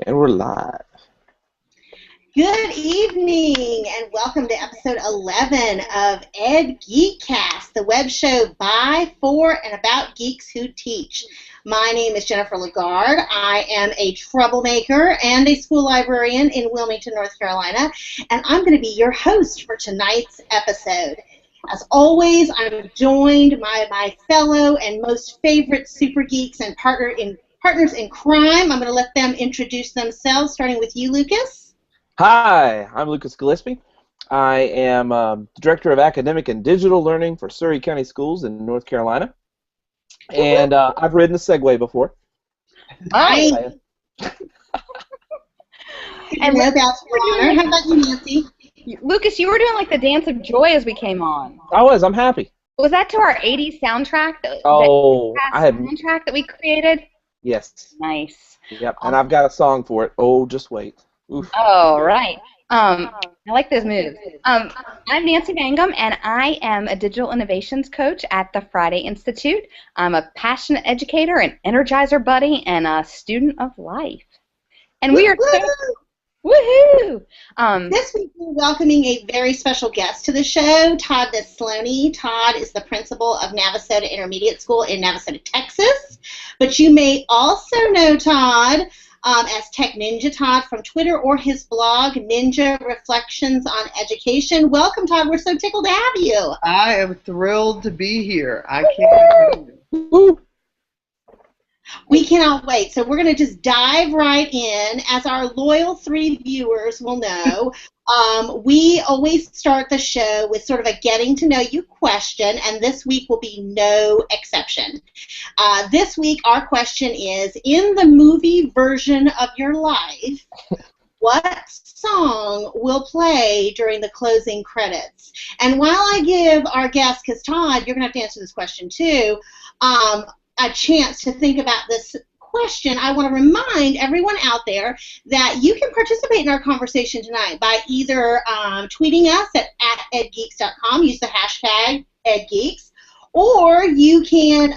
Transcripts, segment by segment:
And we're live. Good evening, and welcome to episode 11 of EdGeekCast, the web show by, for, and about geeks who teach. My name is Jennifer Lagarde. I am a troublemaker and a school librarian in Wilmington, North Carolina, and I'm going to be your host for tonight's episode. As always, I'm joined by my fellow and most favorite super geeks and partners in crime. I'm going to let them introduce themselves, starting with you, Lucas. Hi, I'm Lucas Gillespie. I am Director of Academic and Digital Learning for Surrey County Schools in North Carolina. And I've ridden a Segway before. Hi. And how about you, Nancy? Lucas, you were doing like the dance of joy as we came on. I'm happy. Was that to our 80s soundtrack? Soundtrack that we created? Yes. Nice. Yep, and I've got a song for it. Oh, just wait. Oof. Oh, right. I like those moves. I'm Nancy Mangum, and I am a digital innovations coach at the Friday Institute. I'm a passionate educator, an energizer buddy, and a student of life. And we are woohoo! This week we're welcoming a very special guest to the show, Todd Nesloney. Todd is the principal of Navasota Intermediate School in Navasota, Texas. But you may also know Todd as Tech Ninja Todd from Twitter or his blog, Ninja Reflections on Education. Welcome, Todd. We're so tickled to have you. I am thrilled to be here. I can't Woo. We cannot wait. So we're going to just dive right in. As our loyal 3 viewers will know, we always start the show with sort of a getting to know you question, and this week will be no exception. This week our question is, in the movie version of your life, what song will play during the closing credits? And while I give our guest, because Todd, you're going to have to answer this question too, a chance to think about this question, I want to remind everyone out there that you can participate in our conversation tonight by either tweeting us at edgeeks.com, use the hashtag edgeeks, or you can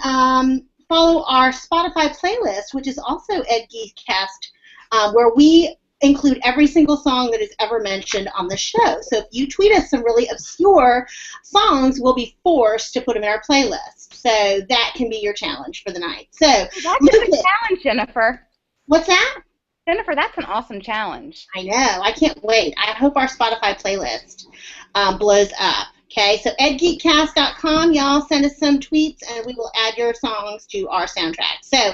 follow our Spotify playlist, which is also EdGeekCast, where we include every single song that is ever mentioned on the show. So if you tweet us some really obscure songs, we'll be forced to put them in our playlist. So that can be your challenge for the night. So that's a good challenge, Jennifer. What's that? Jennifer, that's an awesome challenge. I know. I can't wait. I hope our Spotify playlist blows up. Okay, so edgeekcast.com, y'all send us some tweets, and we will add your songs to our soundtrack. So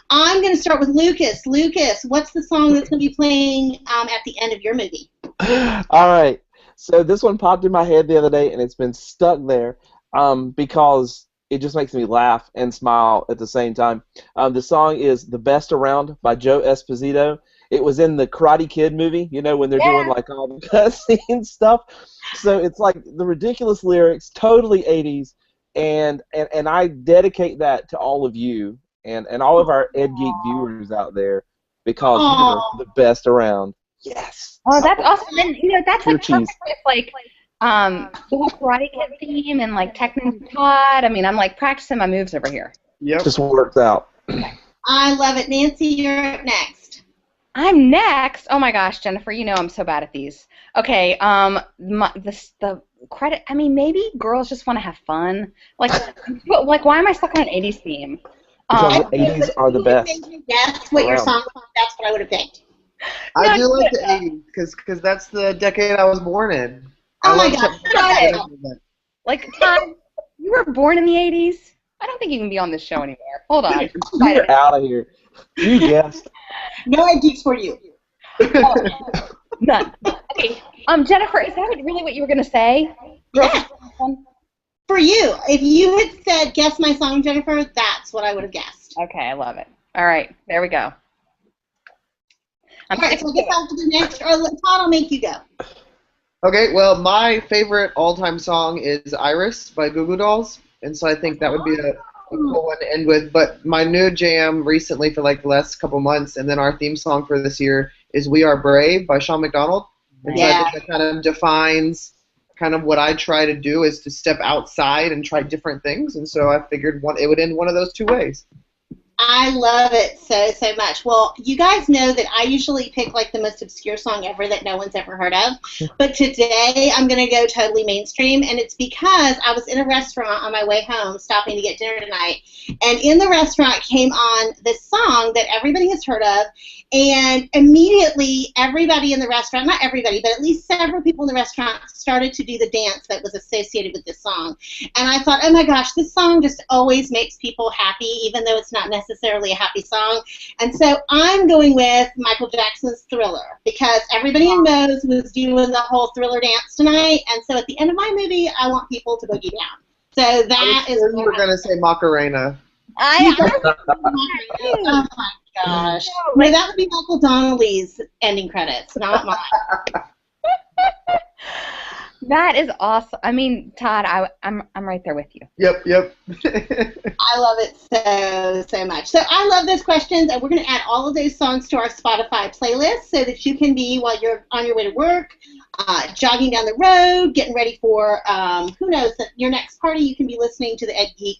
I'm going to start with Lucas. Lucas, what's the song that's going to be playing at the end of your movie? All right. So this one popped in my head the other day, and it's been stuck there because it just makes me laugh and smile at the same time. The song is "The Best Around" by Joe Esposito. It was in the Karate Kid movie, you know, when they're doing like all the cutscene stuff. So it's like the ridiculous lyrics, totally 80s, and I dedicate that to all of you and all of our EdGeek viewers out there because you're the best around. Yes. Oh, that's awesome. And, you know, that's like perfect with like the whole Karate Kid theme and like Tech Ninja Todd. I mean, I'm like practicing my moves over here. Yep. Just works out. I love it. Nancy, you're up next. I'm next. Oh my gosh, Jennifer, you know I'm so bad at these. Okay, the credit. I mean, maybe girls just want to have fun. Like why am I stuck on an '80s theme? Because the '80s are the best. That's what your song was. That's what I would have picked. I do like the '80s because that's the decade I was born in. Oh my gosh! Like Todd, you were born in the '80s. I don't think you can be on this show anymore. Hold on. You're out of here. You guessed. No EdGeeks for you. None. Okay. Jennifer, is that really what you were going to say? Yeah. For you. If you had said, guess my song, Jennifer, that's what I would have guessed. Okay, I love it. All right, there we go. All right, so I guess I'll have to go next. Or Todd, I'll make you go. Okay, well, my favorite all-time song is Iris by Goo Goo Dolls, and so I think that would be a cool one to end with. But my new jam recently for like the last couple months, and then our theme song for this year is We Are Brave by Sean McDonald. And so I think that kind of defines kind of what I try to do is to step outside and try different things, and so I figured it would end one of those two ways. I love it so much. Well, you guys know that I usually pick like the most obscure song ever that no one's ever heard of. But today I'm going to go totally mainstream, and it's because I was in a restaurant on my way home, stopping to get dinner tonight, and in the restaurant came on this song that everybody has heard of, and immediately everybody in the restaurant, not everybody, but at least several people in the restaurant started to do the dance that was associated with this song. And I thought, oh my gosh, this song just always makes people happy, even though it's not necessarily a happy song. And so I'm going with Michael Jackson's Thriller, because everybody knows was doing the whole Thriller dance tonight. And so at the end of my movie, I want people to boogie down. So that is. You were going to say Macarena. Oh my gosh. No, that would be Michael Donnelly's ending credits, not mine. That is awesome. I mean, Todd, I'm right there with you. Yep. I love it so much. So I love those questions, and we're going to add all of those songs to our Spotify playlist so that you can be, while you're on your way to work, jogging down the road, getting ready for, who knows, your next party, you can be listening to the EdGeek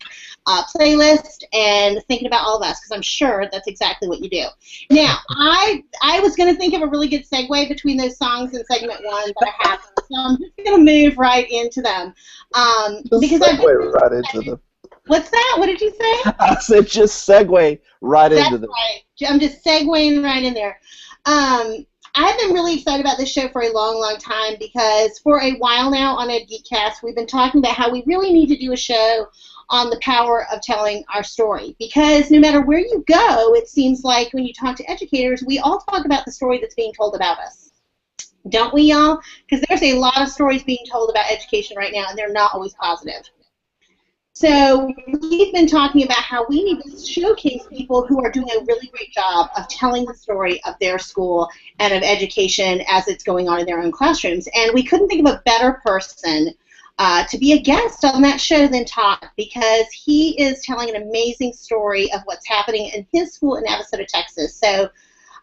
playlist and thinking about all of us, because I'm sure that's exactly what you do. Now, I was going to think of a really good segue between those songs in segment one, but I haven't. So I'm just going to move right into them. Because segue right into them. What's that? What did you say? I said just segue right into them. That's right. I'm just segueing right in there. I've been really excited about this show for a long, long time, because for a while now on EdGeekCast, we've been talking about how we really need to do a show on the power of telling our story. Because no matter where you go, it seems like when you talk to educators, we all talk about the story that's being told about us. Don't we, y'all? Because there's a lot of stories being told about education right now, and they're not always positive. So we've been talking about how we need to showcase people who are doing a really great job of telling the story of their school and of education as it's going on in their own classrooms. And we couldn't think of a better person to be a guest on that show than Todd, because he is telling an amazing story of what's happening in his school in Navasota, Texas. So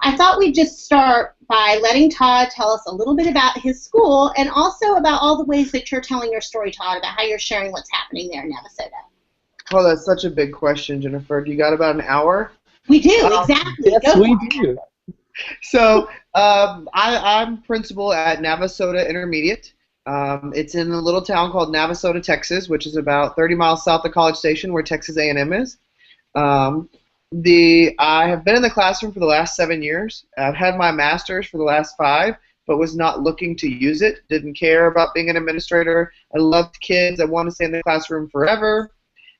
I thought we'd just start by letting Todd tell us a little bit about his school, and also about all the ways that you're telling your story, Todd, about how you're sharing what's happening there in Navasota. Oh, that's such a big question, Jennifer. Do you got about an hour? We do, exactly. Yes, we do. So I'm principal at Navasota Intermediate. It's in a little town called Navasota, Texas, which is about 30 miles south of College Station, where Texas A&M is. I have been in the classroom for the last 7 years. I've had my master's for the last 5, but was not looking to use it. Didn't care about being an administrator. I loved kids. I wanted to stay in the classroom forever.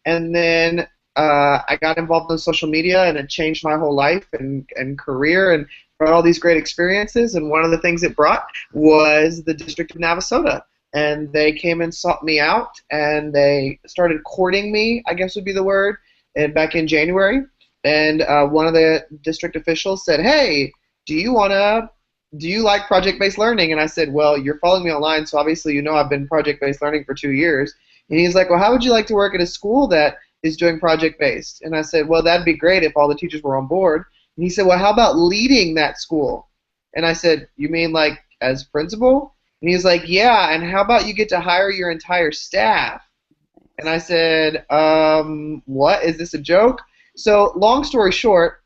And then I got involved in social media, and it changed my whole life and career, and brought all these great experiences. And one of the things it brought was the District of Navasota. And they came and sought me out, and they started courting me, I guess would be the word, and back in January. And one of the district officials said, hey, do you like project-based learning? And I said, well, you're following me online, so obviously you know I've been project-based learning for 2 years. And he's like, well, how would you like to work at a school that is doing project-based? And I said, well, that'd be great if all the teachers were on board. And he said, well, how about leading that school? And I said, you mean like as principal? And he's like, yeah, and how about you get to hire your entire staff? And I said, what? Is this a joke? So, long story short,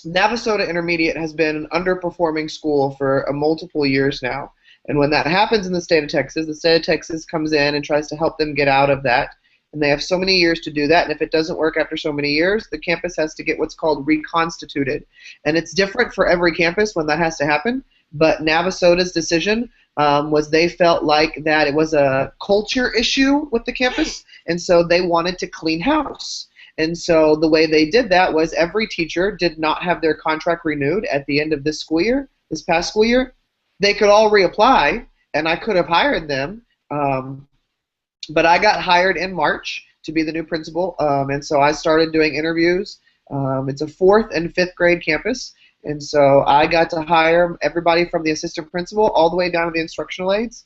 Navasota Intermediate has been an underperforming school for multiple years now. And when that happens in the state of Texas comes in and tries to help them get out of that. And they have so many years to do that. And if it doesn't work after so many years, the campus has to get what's called reconstituted. And it's different for every campus when that has to happen. But Navasota's decision was they felt like that it was a culture issue with the campus. And so they wanted to clean house. And so the way they did that was every teacher did not have their contract renewed at the end of this school year, this past school year. They could all reapply, and I could have hired them. But I got hired in March to be the new principal, and so I started doing interviews. It's a 4th and 5th grade campus, and so I got to hire everybody from the assistant principal all the way down to the instructional aides.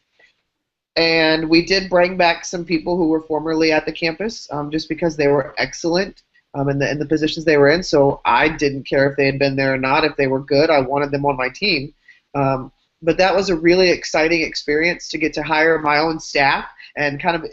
And we did bring back some people who were formerly at the campus just because they were excellent in the positions they were in. So I didn't care if they had been there or not. If they were good, I wanted them on my team. But that was a really exciting experience to get to hire my own staff and kind of,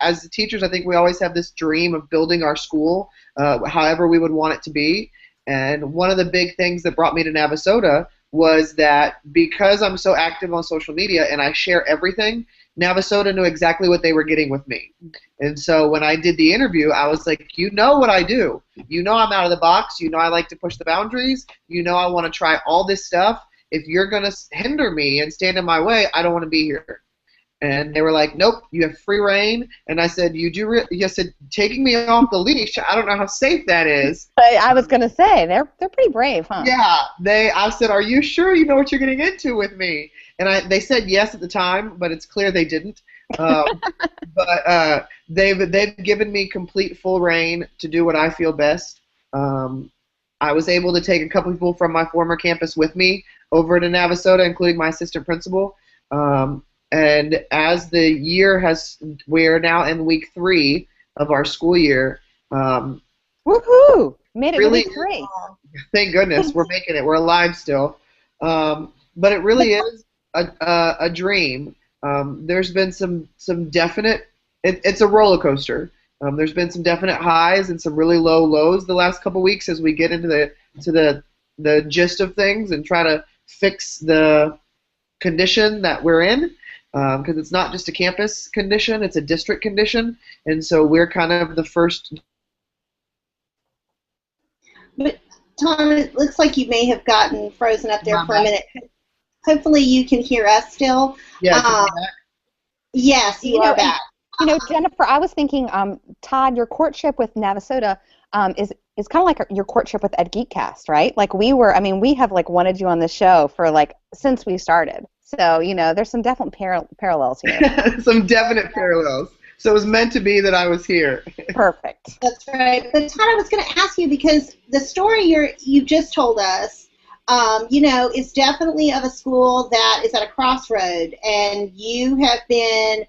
as teachers, I think we always have this dream of building our school however we would want it to be. And one of the big things that brought me to Navasota was that because I'm so active on social media and I share everything, Navasota knew exactly what they were getting with me. And so when I did the interview, I was like, you know what I do. You know I'm out of the box. You know I like to push the boundaries. You know I want to try all this stuff. If you're going to hinder me and stand in my way, I don't want to be here. And they were like, nope, you have free reign. And I said, you said, taking me off the leash, I don't know how safe that is. I was going to say, they're pretty brave, huh? Yeah. I said, are you sure you know what you're getting into with me? And they said yes at the time, but it's clear they didn't. But they've given me complete full reign to do what I feel best. I was able to take a couple people from my former campus with me over to Navasota, including my assistant principal. And as the year we're now in week 3 of our school year. Woohoo! Made it really, to week 3. Thank goodness, we're making it. We're alive still. But it really is a dream. There's been some definite. It's a roller coaster. There's been some definite highs and some really low lows the last couple weeks as we get into the gist of things and try to fix the condition that we're in. Because it's not just a campus condition, it's a district condition, and so we're kind of the first. But Tom, it looks like you may have gotten frozen up there for a minute. Hopefully you can hear us still. Yeah. Yes, you are back. Jennifer, I was thinking, Todd, your courtship with Navasota is kind of like your courtship with EdGeekCast, right? Like we have wanted you on the show for since we started. So, there's some definite parallels here. Some definite parallels. So it was meant to be that I was here. Perfect. That's right. But Todd, I was going to ask you, because the story you just told us, is definitely of a school that is at a crossroad, and you have been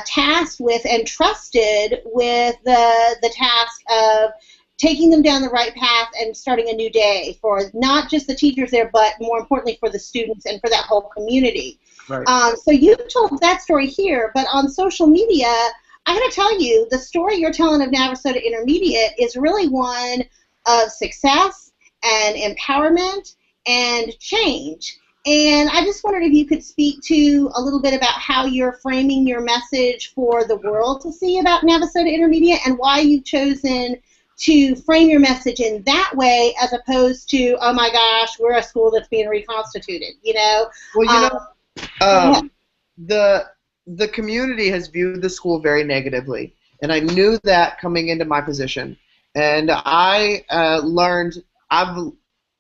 tasked with and trusted with the task of taking them down the right path and starting a new day for not just the teachers there, but more importantly for the students and for that whole community. Right. So you told that story here, but on social media, I got to tell you, the story you're telling of Navasota Intermediate is really one of success and empowerment and change. And I just wondered if you could speak to a little bit about how you're framing your message for the world to see about Navasota Intermediate and why you've chosen to frame your message in that way as opposed to, oh my gosh, we're a school that's being reconstituted, Well, the community has viewed the school very negatively, and I knew that coming into my position. And I learned,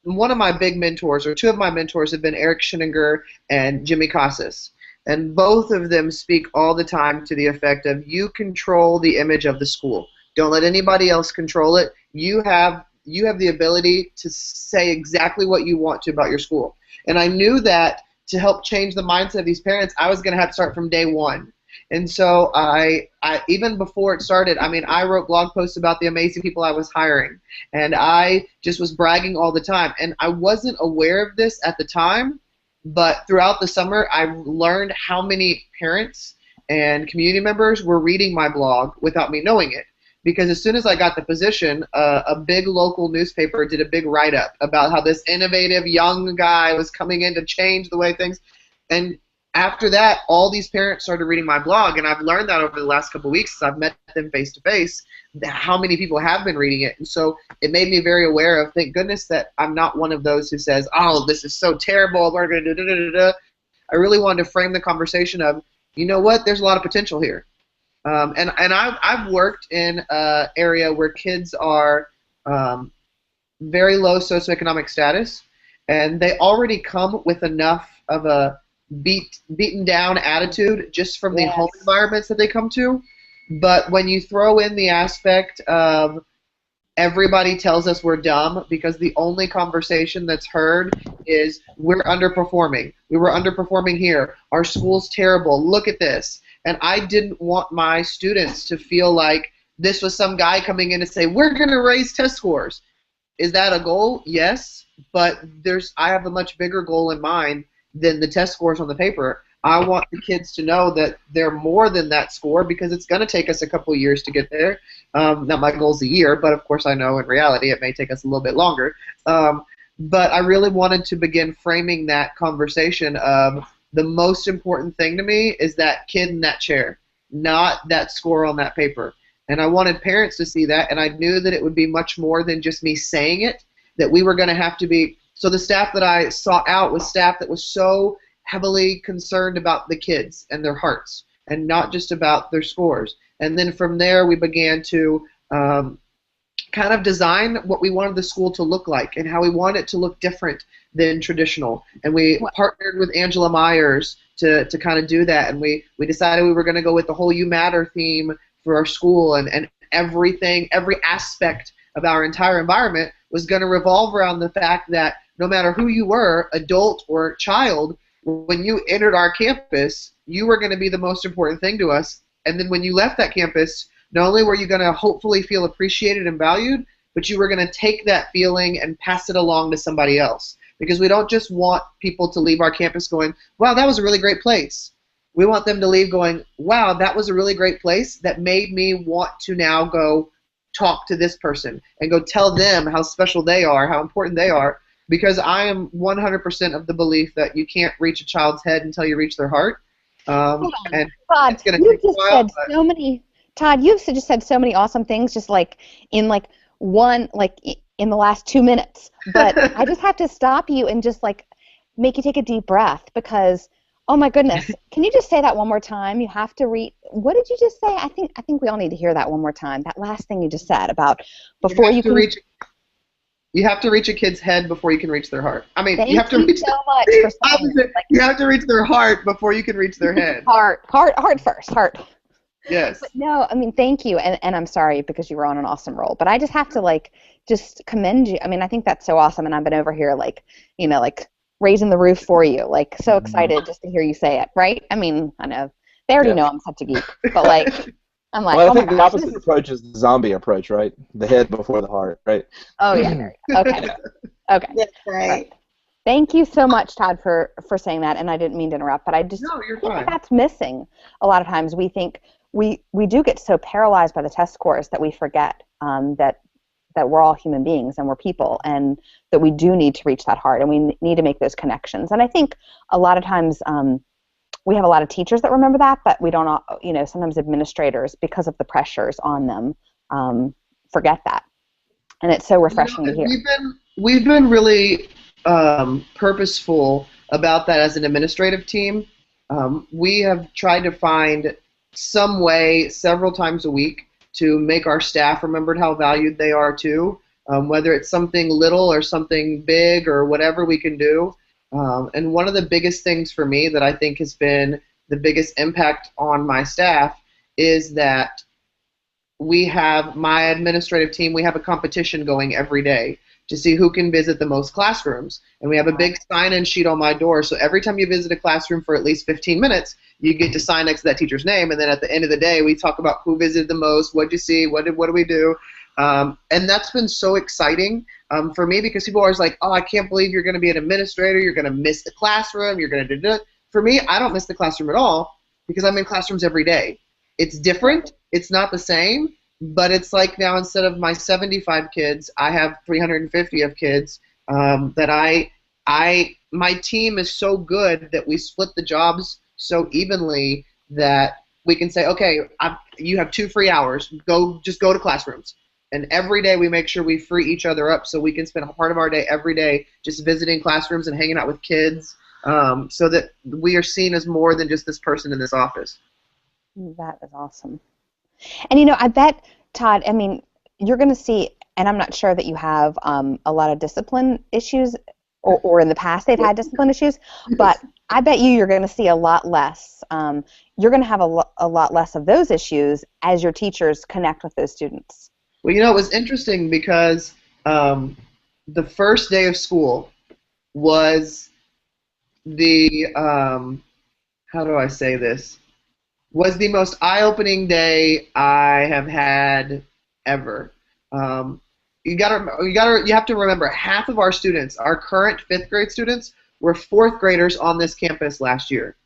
one of my big mentors, or two of my mentors, have been Eric Schinninger and Jimmy Casas. And both of them speak all the time to the effect of, you control the image of the school. Don't let anybody else control it. You have the ability to say exactly what you want to about your school. And I knew that to help change the mindset of these parents, I was going to have to start from day one. And so I even before it started, I wrote blog posts about the amazing people I was hiring. And I just was bragging all the time. And I wasn't aware of this at the time, but throughout the summer, I learned how many parents and community members were reading my blog without me knowing it. Because as soon as I got the position, a big local newspaper did a big write-up about how this innovative young guy was coming in to change the way things. And after that, all these parents started reading my blog, and I've learned that over the last couple of weeks as I've met them face-to-face, how many people have been reading it. And so it made me very aware of, thank goodness that I'm not one of those who says, oh, this is so terrible, we're going to do da-da-da-da. I really wanted to frame the conversation of, you know what, there's a lot of potential here. And I've worked in an area where kids are very low socioeconomic status, and they already come with enough of a beaten down attitude just from the home environments that they come to. But when you throw in the aspect of everybody tells us we're dumb because the only conversation that's heard is we're underperforming. We were underperforming here. Our school's terrible. Look at this. And I didn't want my students to feel like this was some guy coming in to say, we're going to raise test scores. Is that a goal? Yes. But I have a much bigger goal in mind than the test scores on the paper. I want the kids to know that they're more than that score because it's going to take us a couple years to get there. Now, my goal's a year, but of course I know in reality it may take us a little bit longer. But I really wanted to begin framing that conversation of the most important thing to me is that kid in that chair, not that score on that paper. And I wanted parents to see that, and I knew that it would be much more than just me saying it, that we were going to have to be. So the staff that I sought out was staff that was so heavily concerned about the kids and their hearts and not just about their scores. And then from there we began to kind of design what we wanted the school to look like and how we wanted it to look different than traditional. And we partnered with Angela Myers to kind of do that. And we decided we were going to go with the whole You Matter theme for our school, and everything, every aspect of our entire environment was going to revolve around the fact that no matter who you were, adult or child, when you entered our campus, you were going to be the most important thing to us. And then when you left that campus, not only were you going to hopefully feel appreciated and valued, but you were going to take that feeling and pass it along to somebody else. Because we don't just want people to leave our campus going, wow, that was a really great place. We want them to leave going, wow, that was a really great place that made me want to now go talk to this person and go tell them how special they are, how important they are. Because I am 100% of the belief that you can't reach a child's head until you reach their heart. And Todd, it's going to take a while. Todd, you've just said so many awesome things, just like in the last 2 minutes. But I just have to stop you and just like make you take a deep breath because, oh my goodness, can you just say that one more time? You have to read. What did you just say? I think we all need to hear that one more time. That last thing you just said about before you can reach. You have to reach a kid's head before you can reach their heart. I mean, you have to reach. So much for saying it. You have to reach their heart before you can reach their head. Heart first. Yes. But no, I mean, thank you, and I'm sorry because you were on an awesome roll. But I just have to just commend you. I mean, I think that's so awesome, and I've been over here raising the roof for you, so excited just to hear you say it. Right? I mean, I know they already know I'm such a geek, but I'm like, well, I think the opposite approach is the zombie approach, right? The head before the heart, right? Oh yeah. Okay. Okay. That's right. Thank you so much, Todd, for saying that. And I didn't mean to interrupt, but I just think that's missing. A lot of times we think we do get so paralyzed by the test scores that we forget that we're all human beings and we're people, and that we do need to reach that heart and we need to make those connections. And I think a lot of times. We have a lot of teachers that remember that, but we don't, sometimes administrators, because of the pressures on them, forget that. And it's so refreshing to hear. We've been really purposeful about that as an administrative team. We have tried to find some way several times a week to make our staff remember how valued they are too, whether it's something little or something big or whatever we can do. And one of the biggest things for me that I think has been the biggest impact on my staff is that we have my administrative team, we have a competition going every day to see who can visit the most classrooms. And we have a big sign-in sheet on my door, so every time you visit a classroom for at least 15 minutes, you get to sign next to that teacher's name, and then at the end of the day, we talk about who visited the most, what did you see, what do we do. And that's been so exciting for me because people are always like, oh, I can't believe you're going to be an administrator, you're going to miss the classroom, you're going to do it. For me, I don't miss the classroom at all because I'm in classrooms every day. It's different, it's not the same, but it's like now instead of my 75 kids, I have 350 of kids that my team is so good that we split the jobs so evenly that we can say, okay, you have 2 free hours, just go to classrooms. And every day we make sure we free each other up so we can spend a part of our day every day just visiting classrooms and hanging out with kids so that we are seen as more than just this person in this office. That is awesome. And, I bet, Todd, I mean, you're going to see, and I'm not sure that you have a lot of discipline issues or in the past they've had discipline issues, but I bet you're going to see a lot less. You're going to have a lot less of those issues as your teachers connect with those students. Well, it was interesting because the first day of school was the, how do I say this, was the most eye-opening day I have had ever. You have to remember, half of our students, our current 5th grade students, were 4th graders on this campus last year.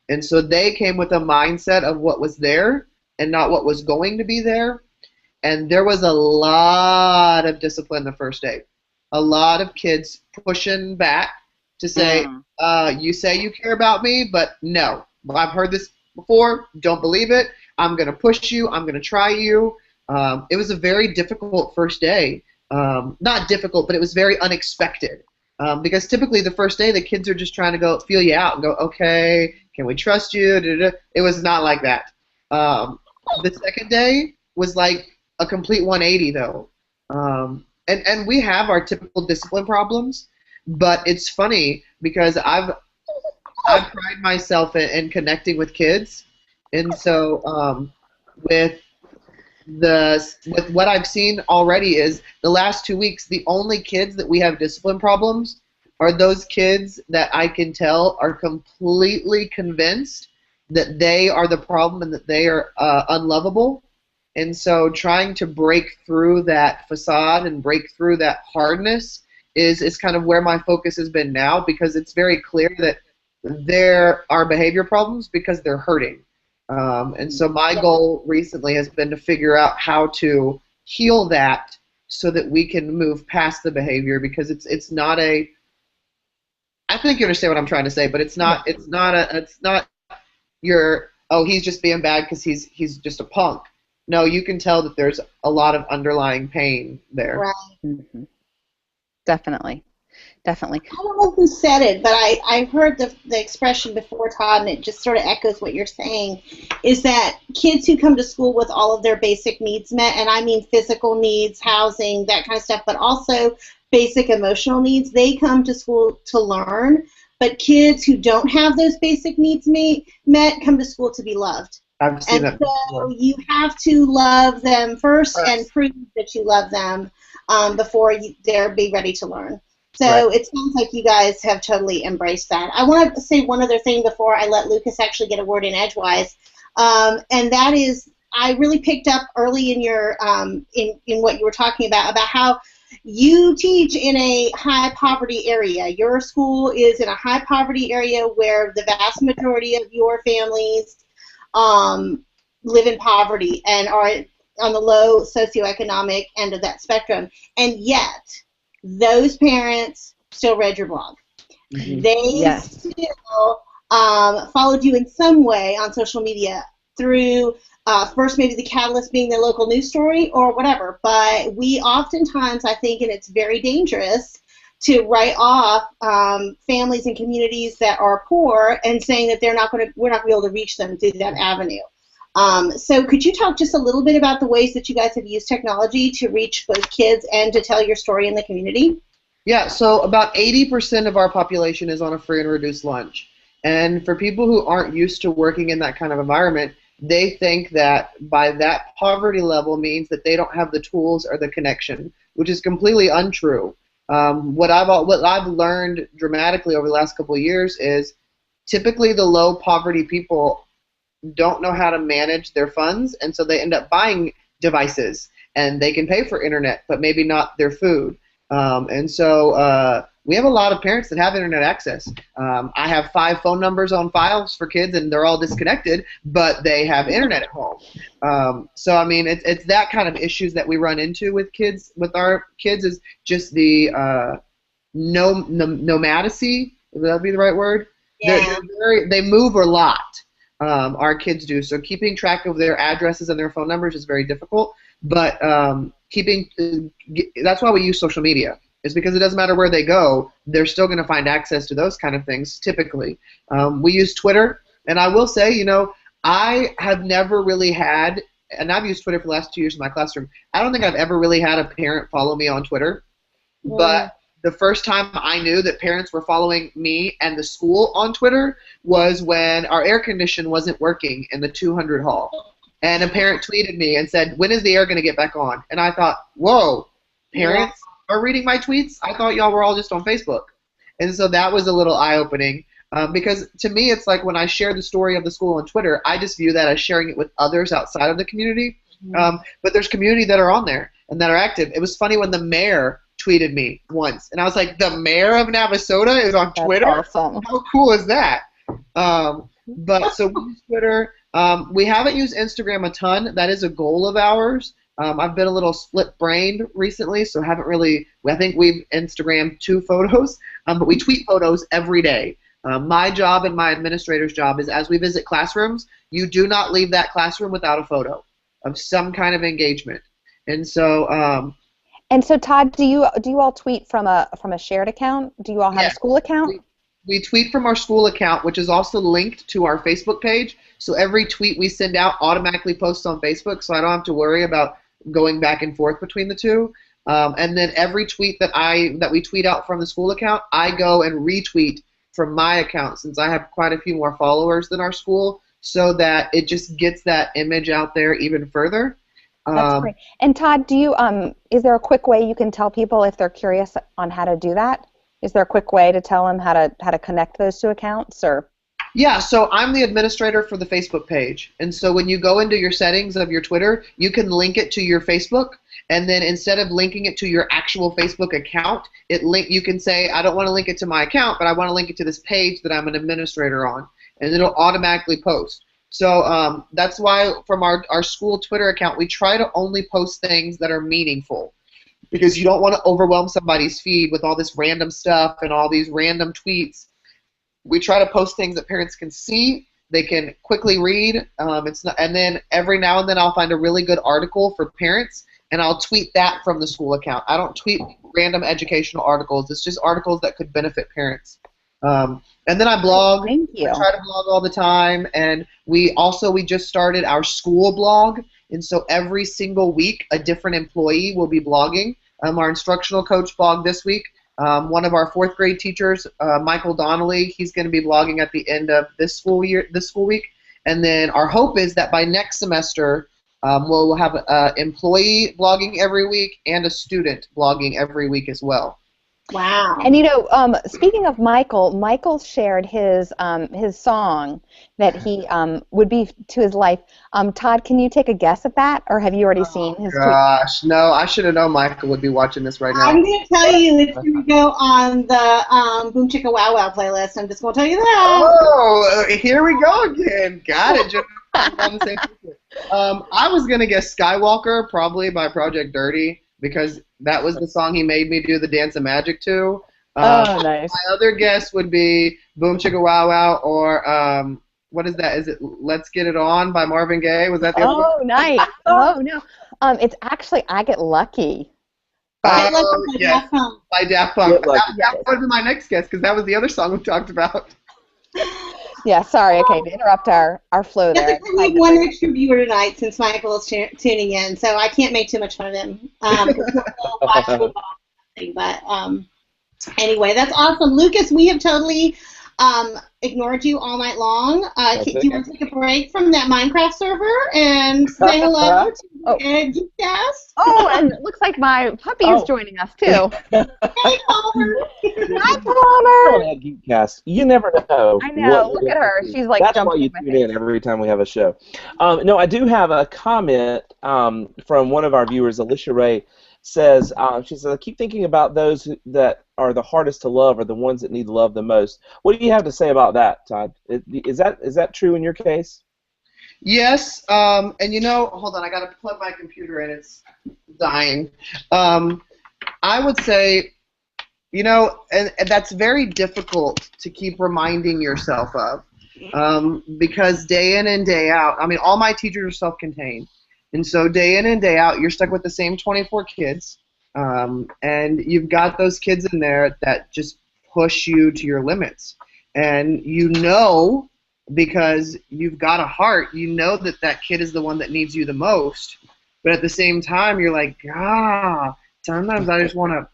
And so they came with a mindset of what was there and not what was going to be there. And there was a lot of discipline the first day. A lot of kids pushing back to say, you say you care about me, but no. I've heard this before. Don't believe it. I'm going to push you. I'm going to try you. It was a very difficult first day. Not difficult, but it was very unexpected. Because typically the first day the kids are just trying to go feel you out and go, okay, can we trust you? It was not like that. The second day was like a complete 180 though. And we have our typical discipline problems, but it's funny because I've pride myself in connecting with kids, and so with what I've seen already is the last 2 weeks, the only kids that we have discipline problems are those kids that I can tell are completely convinced that they are the problem and that they are unlovable. And so trying to break through that facade and break through that hardness is kind of where my focus has been now, because it's very clear that there are behavior problems because they're hurting. And so my goal recently has been to figure out how to heal that so that we can move past the behavior, because it's not a, I think you understand what I'm trying to say, but it's not your, oh, he's just being bad because he's just a punk. No, you can tell that there's a lot of underlying pain there. Right. Mm-hmm. Definitely. I don't know who said it, but I've heard the expression before, Todd, and it just sort of echoes what you're saying, is that kids who come to school with all of their basic needs met, and I mean physical needs, housing, that kind of stuff, but also basic emotional needs, they come to school to learn. But kids who don't have those basic needs met come to school to be loved. I've seen and that so you have to love them first and prove that you love them before they're be ready to learn. So It sounds like you guys have totally embraced that. I want to say one other thing before I let Lucas actually get a word in edgewise, and that is I really picked up early in your in what you were talking about how you teach in a high poverty area. Your school is in a high poverty area where the vast majority of your families live in poverty and are on the low socioeconomic end of that spectrum, and yet those parents still read your blog. Mm-hmm. They still followed you in some way on social media through first maybe the catalyst being their local news story or whatever. But we oftentimes, I think, and it's very dangerous to write off families and communities that are poor and saying that we're not going to be able to reach them through that avenue. So could you talk just a little bit about the ways that you guys have used technology to reach both kids and to tell your story in the community? Yeah, so about 80% of our population is on a free and reduced lunch. And for people who aren't used to working in that kind of environment, they think that by that poverty level means that they don't have the tools or the connection, which is completely untrue. What I've learned dramatically over the last couple of years is typically the low poverty people don't know how to manage their funds, and so they end up buying devices, and they can pay for internet, but maybe not their food. And so we have a lot of parents that have internet access. I have 5 phone numbers on files for kids, and they're all disconnected, but they have internet at home. So I mean, it's that kind of issues that we run into with our kids is just the nomadacy. Would that be the right word? Yeah. They move a lot. Our kids do. So keeping track of their addresses and their phone numbers is very difficult. But that's why we use social media. Is because it doesn't matter where they go, they're still going to find access to those kind of things typically. We use Twitter, and I will say, I have never really had, and I've used Twitter for the last 2 years in my classroom, I don't think I've ever really had a parent follow me on Twitter. Mm. But the first time I knew that parents were following me and the school on Twitter was when our air condition wasn't working in the 200 hall. And a parent tweeted me and said, when is the air going to get back on? And I thought, whoa, parents are reading my tweets? I thought y'all were all just on Facebook. And so that was a little eye-opening because to me it's like when I share the story of the school on Twitter, I just view that as sharing it with others outside of the community. Mm-hmm. But there's community that are on there and that are active. It was funny when the mayor tweeted me once, and I was like, the mayor of Navasota is on Twitter? Awesome. How cool is that? But so we use Twitter. We haven't used Instagram a ton. That is a goal of ours. I've been a little split-brained recently, so haven't really. I think we've Instagrammed 2 photos, but we tweet photos every day. My job and my administrator's job is, as we visit classrooms, you do not leave that classroom without a photo of some kind of engagement. And so. And so, Todd, do you all tweet from a shared account? Do you all have a school account? We tweet from our school account, which is also linked to our Facebook page. So every tweet we send out automatically posts on Facebook, so I don't have to worry about going back and forth between the two. And then every tweet that we tweet out from the school account, I go and retweet from my account, since I have quite a few more followers than our school, so that it just gets that image out there even further. That's great. And Todd, do you is there a quick way you can tell people if they're curious on how to do that? Is there a quick way to tell them how to connect those 2 accounts, or? Yeah, so I'm the administrator for the Facebook page, and so when you go into your settings of your Twitter, you can link it to your Facebook, and then instead of linking it to your actual Facebook account, you can say, I don't want to link it to my account, but I want to link it to this page that I'm an administrator on, and it'll automatically post. So that's why from our school Twitter account, we try to only post things that are meaningful, because you don't want to overwhelm somebody's feed with all this random stuff and all these random tweets. We try to post things that parents can see, they can quickly read. And then every now and then I'll find a really good article for parents, and I'll tweet that from the school account. I don't tweet random educational articles. It's just articles that could benefit parents. And then I blog. Thank you. I try to blog all the time, and we just started our school blog, and so every single week a different employee will be blogging. Our instructional coach blogged this week. One of our 4th grade teachers, Michael Donnelly, he's going to be blogging at the end of this school week. And then our hope is that by next semester, we'll have an employee blogging every week and a student blogging every week as well. Wow. And speaking of Michael shared his song that he would be to his life. Todd, can you take a guess at that, or have you already seen his tweet? Gosh, no, I should have known Michael would be watching this right now. I'm going to tell you it's going to go on the Boom Chicka Wow Wow playlist. I'm just going to tell you that. Oh, here we go again. Got it. Just on the same picture. I was going to guess Skywalker, probably by Project Dirty, because that was the song he made me do the Dance of Magic to. Nice. My other guess would be Boom Chicka Wow Wow, or what is that? Is it Let's Get It On by Marvin Gaye? Was that the other one? Oh, nice. Oh, no. It's actually I Get Lucky. By Yes. Daft Punk. By Daft Punk. Get That would be my next guess, because that was the other song we talked about. Yeah, sorry. Okay, to interrupt our flow there. We have one extra viewer tonight since Michael is tuning in, so I can't make too much fun of him. But anyway, that's awesome. Lucas, we have totally ignored you all night long. Do you want to take a break from that Minecraft server and say hello to EdGeekCast? Oh, and it looks like my puppy is joining us, too. Hey, Palmer. Hi, Palmer. EdGeekCast. You never know. I know. Look at her. She's like That's jumping why you tune in every time we have a show. No, I do have a comment from one of our viewers, Alicia Ray. She says, I keep thinking about those that are the hardest to love or the ones that need love the most. What do you have to say about that, Todd? Is that true in your case? Yes, and hold on, I got to plug my computer in. It's dying. I would say, and that's very difficult to keep reminding yourself of, because day in and day out, all my teachers are self-contained. And so day in and day out, you're stuck with the same 24 kids, and you've got those kids in there that just push you to your limits. And because you've got a heart, that kid is the one that needs you the most. But at the same time, you're like, sometimes I just want to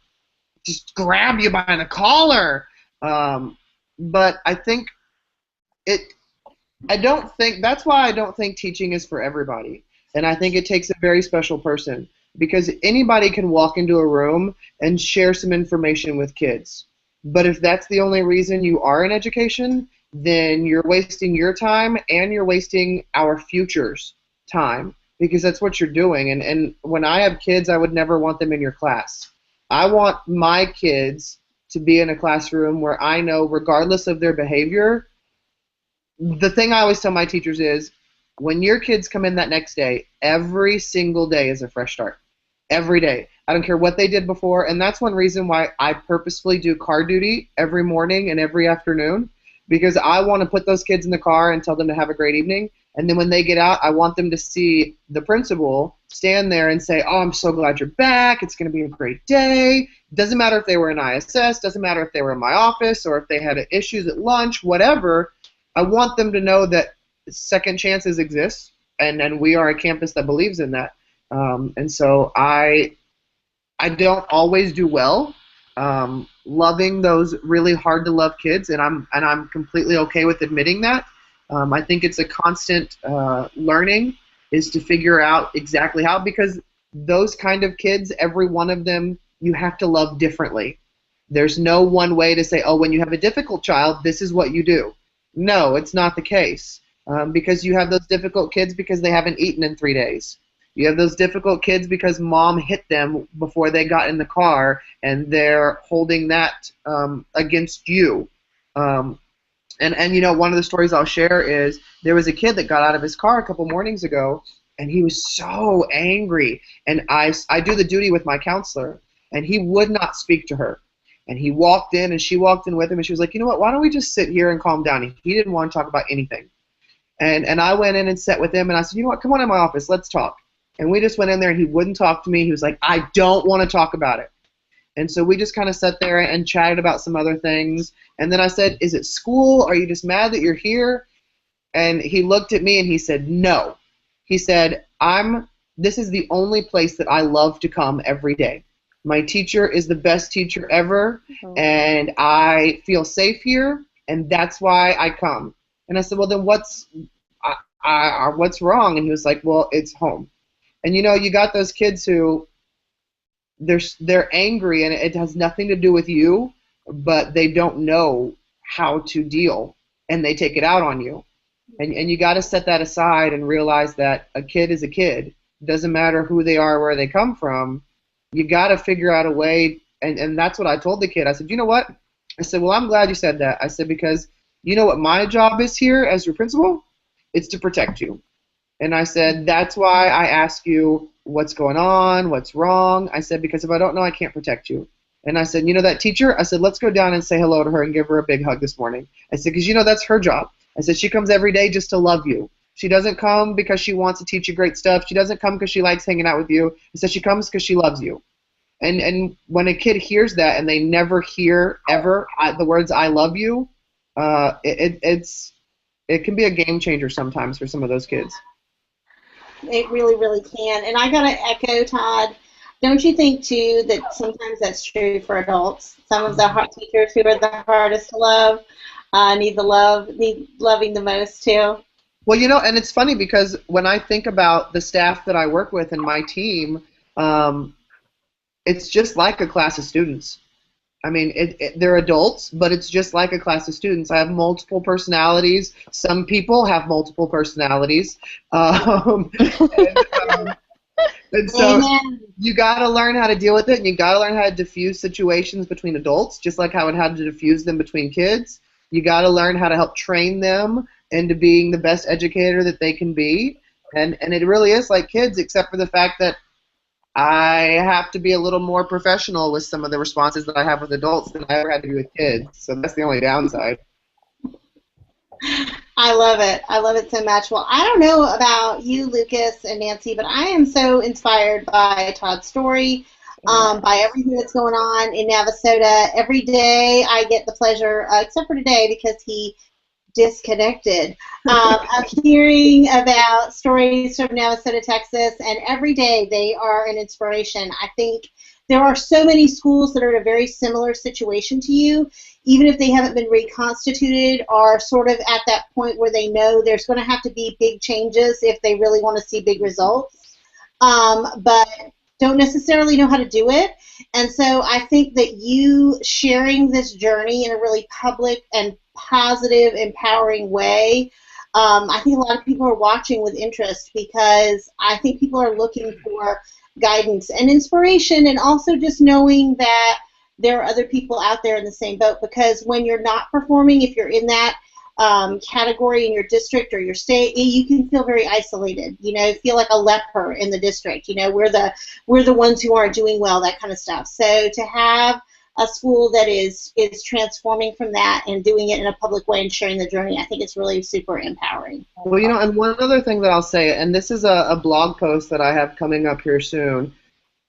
just grab you by the collar. But I think that's why I don't think teaching is for everybody. And I think it takes a very special person, because anybody can walk into a room and share some information with kids. But if that's the only reason you are in education, then you're wasting your time and you're wasting our future's time, because that's what you're doing. And when I have kids, I would never want them in your class. I want my kids to be in a classroom where I know, regardless of their behavior, the thing I always tell my teachers is, when your kids come in that next day, every single day is a fresh start. Every day. I don't care what they did before, and that's one reason why I purposefully do car duty every morning and every afternoon, because I want to put those kids in the car and tell them to have a great evening, and then when they get out, I want them to see the principal stand there and say, oh, I'm so glad you're back, it's going to be a great day. Doesn't matter if they were in ISS, doesn't matter if they were in my office or if they had issues at lunch, whatever. I want them to know that second chances exist, and we are a campus that believes in that. And so I don't always do well loving those really hard to love kids, and I'm completely okay with admitting that. I think it's a constant learning is to figure out exactly how, because those kind of kids, every one of them, you have to love differently. There's no one way to say, oh, when you have a difficult child, this is what you do. No, it's not the case, because you have those difficult kids because they haven't eaten in 3 days. You have those difficult kids because mom hit them before they got in the car, and they're holding that against you. And you know, one of the stories I'll share is there was a kid that got out of his car a couple mornings ago, and he was so angry. And I do the duty with my counselor, and he would not speak to her. And he walked in, and she walked in with him, and she was like, you know what, why don't we just sit here and calm down? And he didn't want to talk about anything. And I went in and sat with him, and I said, you know what, come on in my office, let's talk. And we just went in there, and he wouldn't talk to me. He was like, I don't want to talk about it. And so we just kind of sat there and chatted about some other things. And then I said, is it school? Are you just mad that you're here? And he looked at me and he said, no. He said, this is the only place that I love to come every day. My teacher is the best teacher ever, and I feel safe here, and that's why I come. And I said, well, then what's wrong? And he was like, well, it's home. And you know, you got those kids who they're angry, and it has nothing to do with you, but they don't know how to deal, and they take it out on you. And you got to set that aside and realize that a kid is a kid. It doesn't matter who they are, where they come from. You got to figure out a way, and that's what I told the kid. I said, you know what? I said, well, I'm glad you said that. I said, because you know what my job is here as your principal? It's to protect you. And I said, that's why I ask you what's going on, what's wrong. I said, because if I don't know, I can't protect you. And I said, you know that teacher? I said, let's go down and say hello to her and give her a big hug this morning. I said, because you know that's her job. I said, she comes every day just to love you. She doesn't come because she wants to teach you great stuff. She doesn't come because she likes hanging out with you. I said, she comes because she loves you. And when a kid hears that and they never hear ever the words "I love you," it can be a game changer sometimes for some of those kids. It really, really can. And I got to echo, Todd, don't you think, too, that sometimes that's true for adults? Some of the teachers who are the hardest to love need loving the most, too. Well, you know, and it's funny because when I think about the staff that I work with and my team, it's just like a class of students. I mean, they're adults, but it's just like a class of students. I have multiple personalities. Some people have multiple personalities. And so you got to learn how to deal with it, and you got to learn how to diffuse situations between adults, just like how it had to diffuse them between kids. You got to learn how to help train them into being the best educator that they can be. And it really is like kids, except for the fact that I have to be a little more professional with some of the responses that I have with adults than I ever had to be with kids. So that's the only downside. I love it. I love it so much. Well, I don't know about you, Lucas and Nancy, but I am so inspired by Todd's story, by everything that's going on in Navasota. Every day I get the pleasure, except for today because he disconnected, of hearing about stories from Navasota, Texas, and every day they are an inspiration. I think there are so many schools that are in a very similar situation to you, even if they haven't been reconstituted, are sort of at that point where they know there's going to have to be big changes if they really want to see big results, but don't necessarily know how to do it. And so I think that you sharing this journey in a really public and positive, empowering way, I think a lot of people are watching with interest because I think people are looking for guidance and inspiration, and also just knowing that there are other people out there in the same boat, because when you're not performing, if you're in that category in your district or your state, you can feel very isolated. Feel like a leper in the district. We're the ones who aren't doing well, that kind of stuff. So to have a school that is transforming from that and doing it in a public way and sharing the journey, I think it's really super empowering. Well, and one other thing that I'll say, and this is a blog post that I have coming up here soon.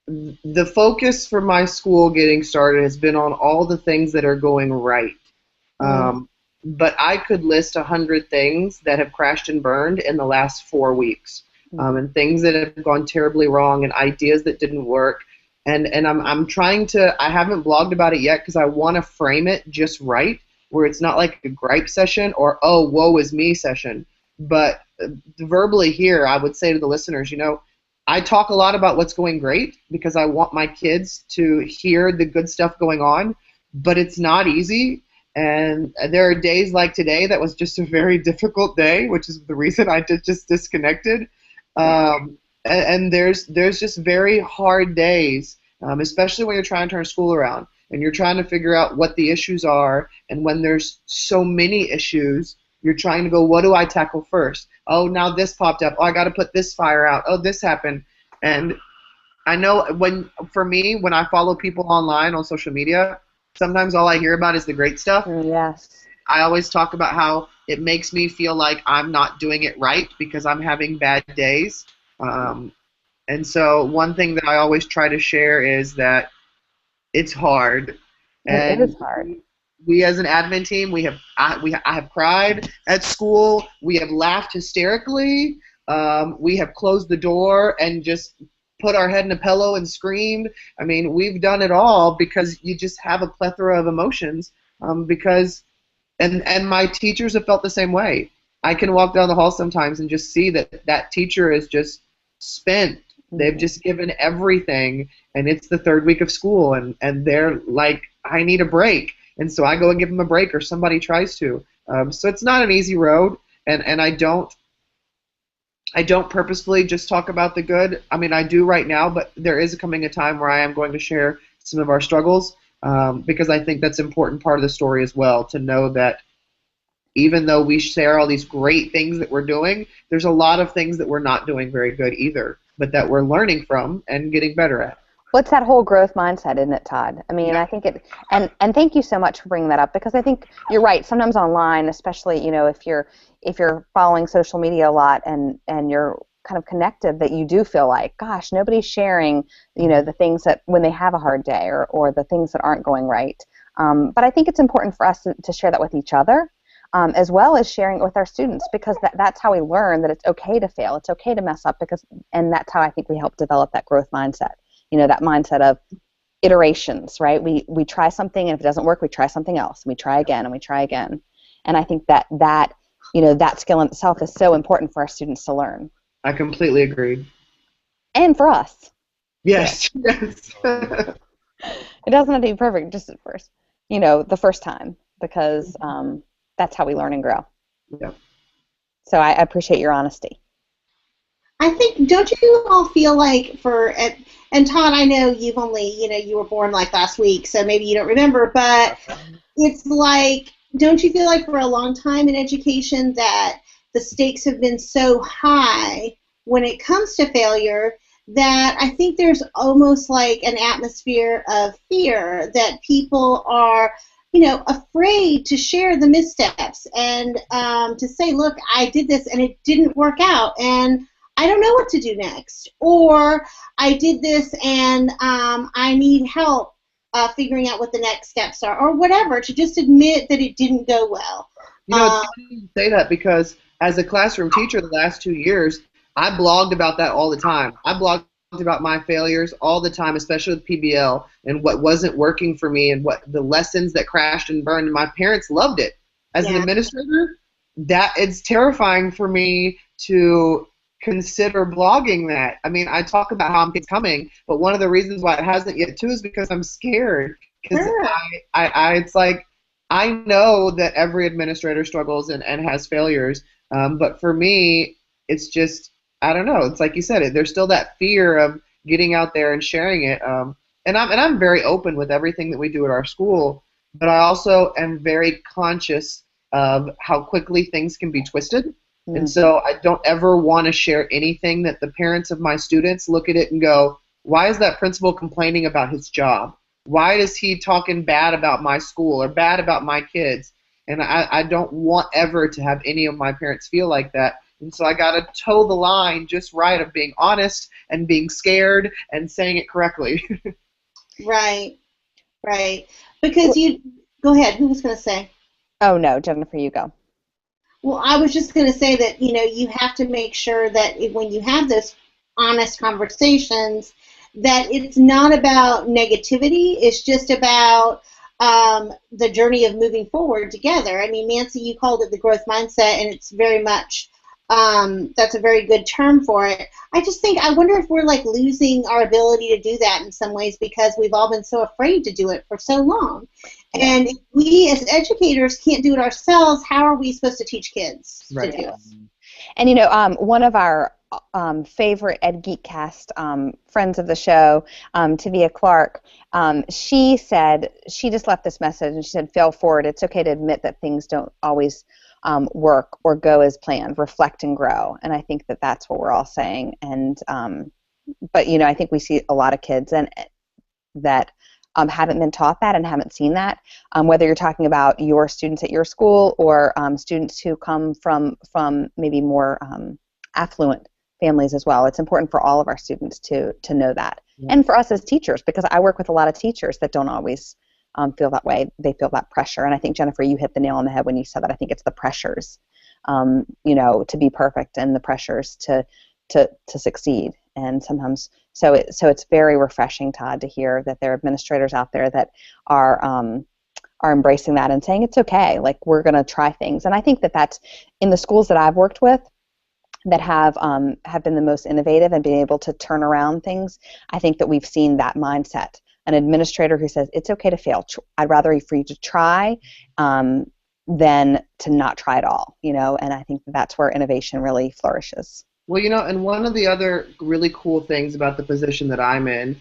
The focus for my school getting started has been on all the things that are going right. But I could list 100 things that have crashed and burned in the last 4 weeks, and things that have gone terribly wrong, and ideas that didn't work. And I'm trying to. I haven't blogged about it yet because I want to frame it just right, where it's not like a gripe session or woe is me session. But verbally here, I would say to the listeners, I talk a lot about what's going great because I want my kids to hear the good stuff going on, but it's not easy. And there are days like today that was just a very difficult day, which is the reason I just disconnected. And there's just very hard days, especially when you're trying to turn school around and you're trying to figure out what the issues are. And when there's so many issues, you're trying to go, what do I tackle first? Oh, now this popped up. Oh, I got to put this fire out. Oh, this happened. And I know for me, when I follow people online on social media, sometimes all I hear about is the great stuff. Yes. I always talk about how it makes me feel like I'm not doing it right because I'm having bad days. And so one thing that I always try to share is that it's hard. It is hard. We as an admin team, I have cried at school. We have laughed hysterically. We have closed the door and just put our head in a pillow and screamed. I mean, we've done it all because you just have a plethora of emotions. And my teachers have felt the same way. I can walk down the hall sometimes and just see that teacher is just spent. They've just given everything, and it's the third week of school, and they're like, I need a break. And so I go and give them a break, or somebody tries to. So it's not an easy road, and I don't purposefully just talk about the good. I mean, I do right now, but there is coming a time where I am going to share some of our struggles, because I think that's an important part of the story as well, to know that even though we share all these great things that we're doing, there's a lot of things that we're not doing very good either, but that we're learning from and getting better at. What's that whole growth mindset, isn't it, Todd? I mean, Yeah. I think and thank you so much for bringing that up, because I think you're right. Sometimes online, especially, if you're following social media a lot and you're kind of connected, that you do feel like, gosh, nobody's sharing, the things that when they have a hard day or the things that aren't going right. But I think it's important for us to share that with each other, as well as sharing it with our students, because that's how we learn that it's okay to fail, it's okay to mess up, and that's how I think we help develop that growth mindset. That mindset of iterations, right? We try something, and if it doesn't work, we try something else, and we try again, and we try again. And I think that skill in itself is so important for our students to learn. I completely agree. And for us. Yes, yes. It doesn't have to be perfect just at first, the first time, because that's how we learn and grow. Yeah. So I appreciate your honesty. I think, don't you all feel like and Todd, I know you've only, you were born like last week, so maybe you don't remember, but it's like, don't you feel like for a long time in education that the stakes have been so high when it comes to failure that I think there's almost like an atmosphere of fear that people are, afraid to share the missteps and to say, look, I did this and it didn't work out, and I don't know what to do next, or I did this and I need help figuring out what the next steps are, or whatever, to just admit that it didn't go well. It's funny you say that, because as a classroom teacher the last 2 years, I blogged about that all the time. I blogged about my failures all the time, especially with PBL, and what wasn't working for me, and what the lessons that crashed and burned. And my parents loved it. As an administrator, that it's terrifying for me to consider blogging that. I mean, I talk about how it's coming, but one of the reasons why it hasn't yet too is because I'm scared. Because it's like, I know that every administrator struggles and has failures, but for me, it's just, I don't know. It's like you said, there's still that fear of getting out there and sharing it. And I'm very open with everything that we do at our school, but I also am very conscious of how quickly things can be twisted. And so I don't ever want to share anything that the parents of my students look at it and go, why is that principal complaining about his job? Why is he talking bad about my school or bad about my kids? And I don't want ever to have any of my parents feel like that. And so I got to toe the line just right of being honest and being scared and saying it correctly. Right, right. Because you, go ahead, who was going to say? Oh, no, Jennifer, you go. Well, I was just going to say that, you have to make sure that when you have those honest conversations, that it's not about negativity. It's just about the journey of moving forward together. I mean, Nancy, you called it the growth mindset, and it's very much, that's a very good term for it. I wonder if we're like losing our ability to do that in some ways because we've all been so afraid to do it for so long. And if we as educators can't do it ourselves, how are we supposed to teach kids to do it? And one of our favorite EdGeekCast friends of the show, Tavia Clark, she just left this message, and she said, fail forward. It's okay to admit that things don't always work or go as planned. Reflect and grow. And I think that that's what we're all saying. And but I think we see a lot of kids that haven't been taught that and haven't seen that. Whether you're talking about your students at your school or students who come from maybe more affluent families as well. It's important for all of our students to know that. Yeah. And for us as teachers, because I work with a lot of teachers that don't always feel that way. They feel that pressure. And I think, Jennifer, you hit the nail on the head when you said that. I think it's the pressures, to be perfect and the pressures to succeed. And sometimes, so it's very refreshing, Todd, to hear that there are administrators out there that are embracing that and saying it's okay. Like, we're going to try things. And I think that that's in the schools that I've worked with that have been the most innovative and being able to turn around things. I think that we've seen that mindset. An administrator who says it's okay to fail. I'd rather for you to try than to not try at all. And I think that's where innovation really flourishes. Well, and one of the other really cool things about the position that I'm in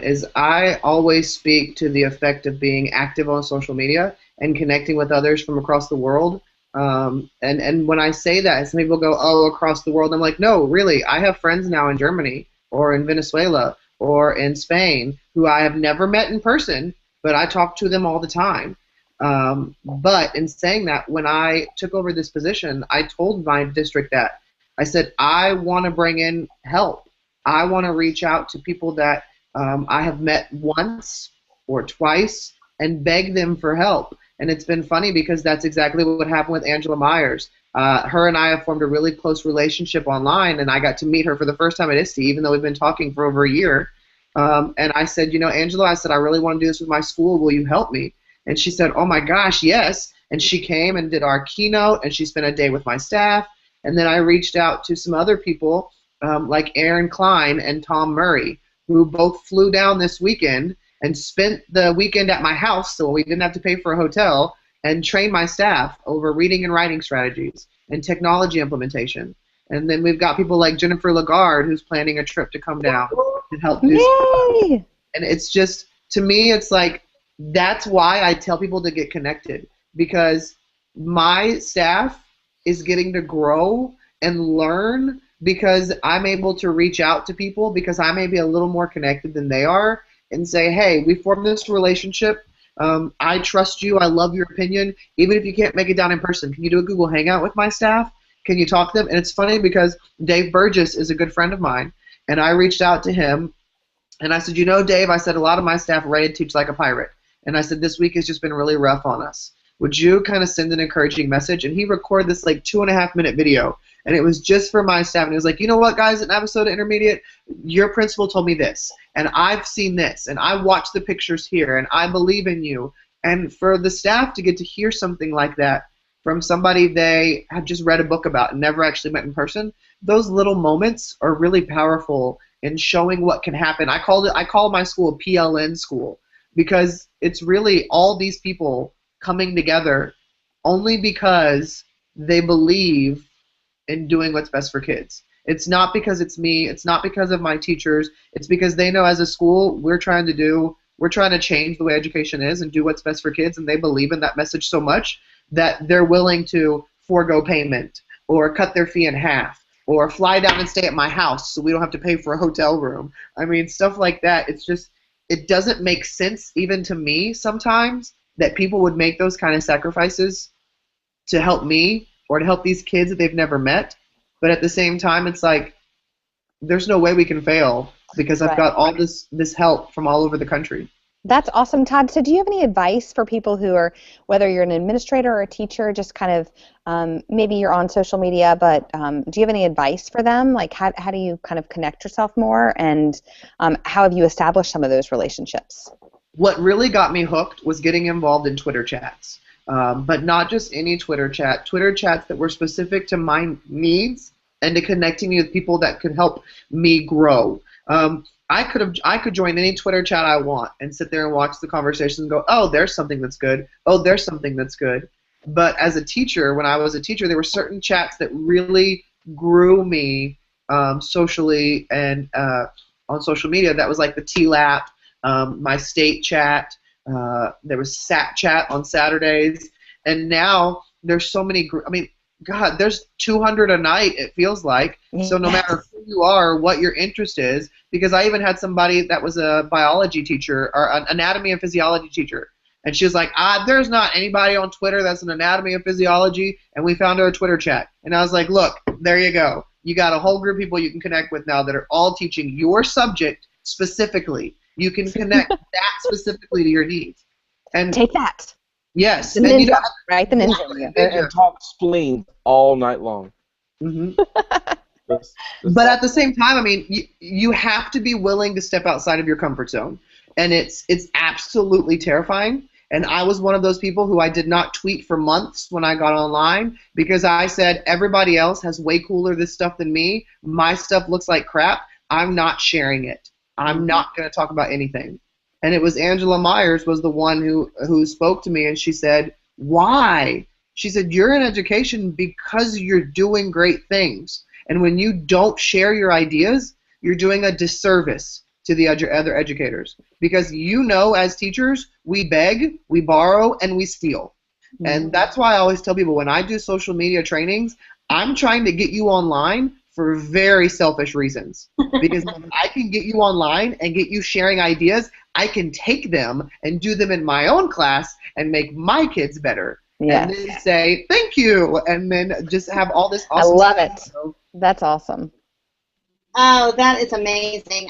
is I always speak to the effect of being active on social media and connecting with others from across the world. And when I say that, some people go, oh, across the world. I'm like, no, really, I have friends now in Germany or in Venezuela or in Spain who I have never met in person, but I talk to them all the time. But in saying that, when I took over this position, I told my district that. I said, I want to bring in help. I want to reach out to people that I have met once or twice and beg them for help. And it's been funny because that's exactly what happened with Angela Myers. Her and I have formed a really close relationship online, and I got to meet her for the first time at ISTE, even though we've been talking for over a year. And I said, Angela, I said, I really want to do this with my school. Will you help me? And she said, oh, my gosh, yes. And she came and did our keynote, and she spent a day with my staff. And then I reached out to some other people like Aaron Klein and Tom Murray, who both flew down this weekend and spent the weekend at my house so we didn't have to pay for a hotel, and trained my staff over reading and writing strategies and technology implementation. And then we've got people like Jennifer Lagarde, who's planning a trip to come down to help do stuff. And it's just, to me, it's like, that's why I tell people to get connected, because my staff is getting to grow and learn because I'm able to reach out to people because I may be a little more connected than they are and say, hey, we formed this relationship. I trust you. I love your opinion. Even if you can't make it down in person, can you do a Google Hangout with my staff? Can you talk to them? And it's funny because Dave Burgess is a good friend of mine, and I reached out to him, and I said, Dave, I said, a lot of my staff ready to teach like a pirate. And I said, this week has just been really rough on us. Would you kind of send an encouraging message? And he recorded this like 2.5-minute video, and it was just for my staff. And he was like, you know what, guys, at Navasota Intermediate, your principal told me this, and I've seen this, and I watched the pictures here, and I believe in you. And for the staff to get to hear something like that from somebody they have just read a book about and never actually met in person, those little moments are really powerful in showing what can happen. I call my school a PLN school because it's really all these people coming together only because they believe in doing what's best for kids. It's not because it's me. It's not because of my teachers. It's because they know as a school we're trying to change the way education is and do what's best for kids, and they believe in that message so much that they're willing to forego payment or cut their fee in half or fly down and stay at my house so we don't have to pay for a hotel room. I mean, stuff like that. It's just, it doesn't make sense even to me sometimes that people would make those kind of sacrifices to help me or to help these kids that they've never met. But at the same time, it's like, there's no way we can fail because I've got all this help from all over the country. That's awesome, Todd. So do you have any advice for people who are, whether you're an administrator or a teacher, just kind of, maybe you're on social media, but do you have any advice for them? Like how do you kind of connect yourself more, and how have you established some of those relationships? What really got me hooked was getting involved in Twitter chats, but not just any Twitter chats that were specific to my needs and to connecting me with people that could help me grow. I could join any Twitter chat I want and sit there and watch the conversation and go, oh, there's something that's good. Oh, there's something that's good. But as a teacher, when I was a teacher, there were certain chats that really grew me socially and on social media. That was like the TLAP, my state chat. There was SAT chat on Saturdays. And now there's so many I mean, God, there's 200 a night, it feels like. So no matter who you are, what your interest is, because I even had somebody that was a biology teacher or an anatomy and physiology teacher, and she was like, there's not anybody on Twitter that's an anatomy and physiology, and we found her a Twitter chat. And I was like, look, there you go. You got a whole group of people you can connect with now that are all teaching your subject specifically. You can connect that specifically to your needs. And take that. Yes. The ninja, right? The ninja. And talk spleen all night long. Mm-hmm. But at the same time, I mean, you have to be willing to step outside of your comfort zone. And it's absolutely terrifying. And I was one of those people who I did not tweet for months when I got online because I said, everybody else has way cooler this stuff than me. My stuff looks like crap. I'm not sharing it. I'm not going to talk about anything. And it was Angela Myers was the one who spoke to me, and she said, why? She said, you're in education because you're doing great things. And when you don't share your ideas, you're doing a disservice to the other educators. Because as teachers, we beg, we borrow, and we steal. Mm-hmm. And that's why I always tell people when I do social media trainings, I'm trying to get you online for very selfish reasons. Because if I can get you online and get you sharing ideas, I can take them and do them in my own class and make my kids better. Yes. And then say, thank you, and then just have all this awesome I love it. That's awesome. Oh, that is amazing.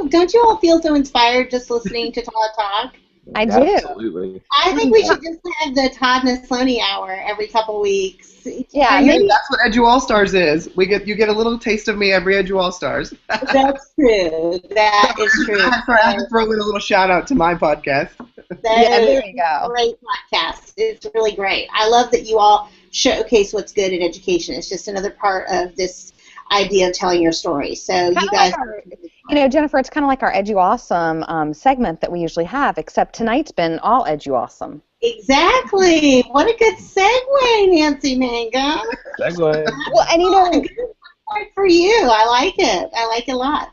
Don't you all feel so inspired just listening to Todd talk? I do. Absolutely. I think we should just have the Todd Nesloney hour every couple weeks. Yeah, maybe that's what Edu All Stars is. You get a little taste of me every Edu All Stars. That's true. That is true. I have to throw in a little shout out to my podcast. There you go. Great podcast. It's really great. I love that you all showcase what's good in education. It's just another part of this idea of telling your story. So you guys, Jennifer, it's kind of like our Edu Awesome segment that we usually have, except tonight's been all Edu Awesome. Exactly. What a good segue, Nancy Mangum. Segue. Well, and good for you. I like it. I like it a lot.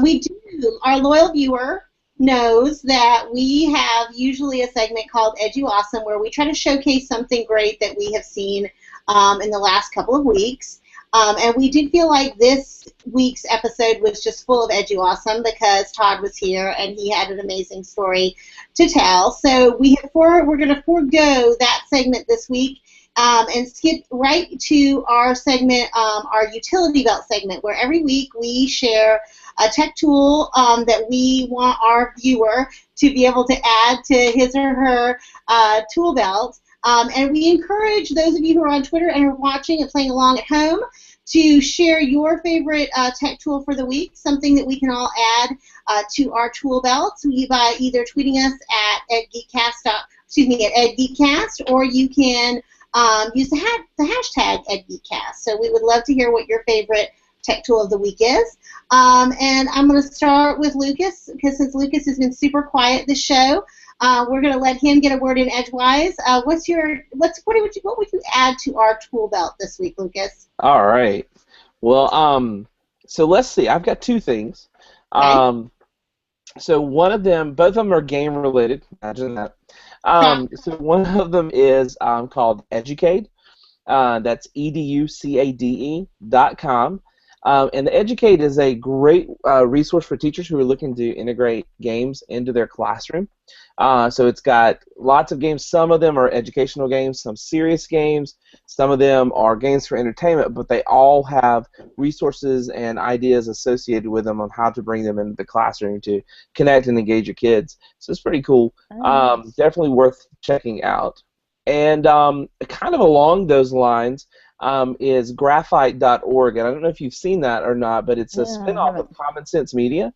We do. Our loyal viewer knows that we have usually a segment called Edu Awesome where we try to showcase something great that we have seen in the last couple of weeks. And we did feel like this week's episode was just full of Edu Awesome because Todd was here and he had an amazing story to tell. So we're going to forego that segment this week and skip right to our segment, our utility belt segment, where every week we share a tech tool that we want our viewer to be able to add to his or her tool belt. And we encourage those of you who are on Twitter and are watching and playing along at home to share your favorite tech tool for the week, something that we can all add to our tool belts by either tweeting us at EdGeekCast, or you can use the hashtag EdGeekCast. So we would love to hear what your favorite tech tool of the week is. And I'm going to start with Lucas, because since Lucas has been super quiet this show, we're going to let him get a word in edgewise. What would you add to our tool belt this week, Lucas? All right. Well, so let's see. I've got two things. Okay. So both of them are game related. Imagine that. So one of them is called Educate. That's educade.com. And the Educate is a great resource for teachers who are looking to integrate games into their classroom. So it's got lots of games. Some of them are educational games, some serious games. Some of them are games for entertainment, but they all have resources and ideas associated with them on how to bring them into the classroom to connect and engage your kids. So it's pretty cool. Definitely worth checking out. And kind of along those lines is graphite.org. And I don't know if you've seen that or not, but it's a spinoff of Common Sense Media.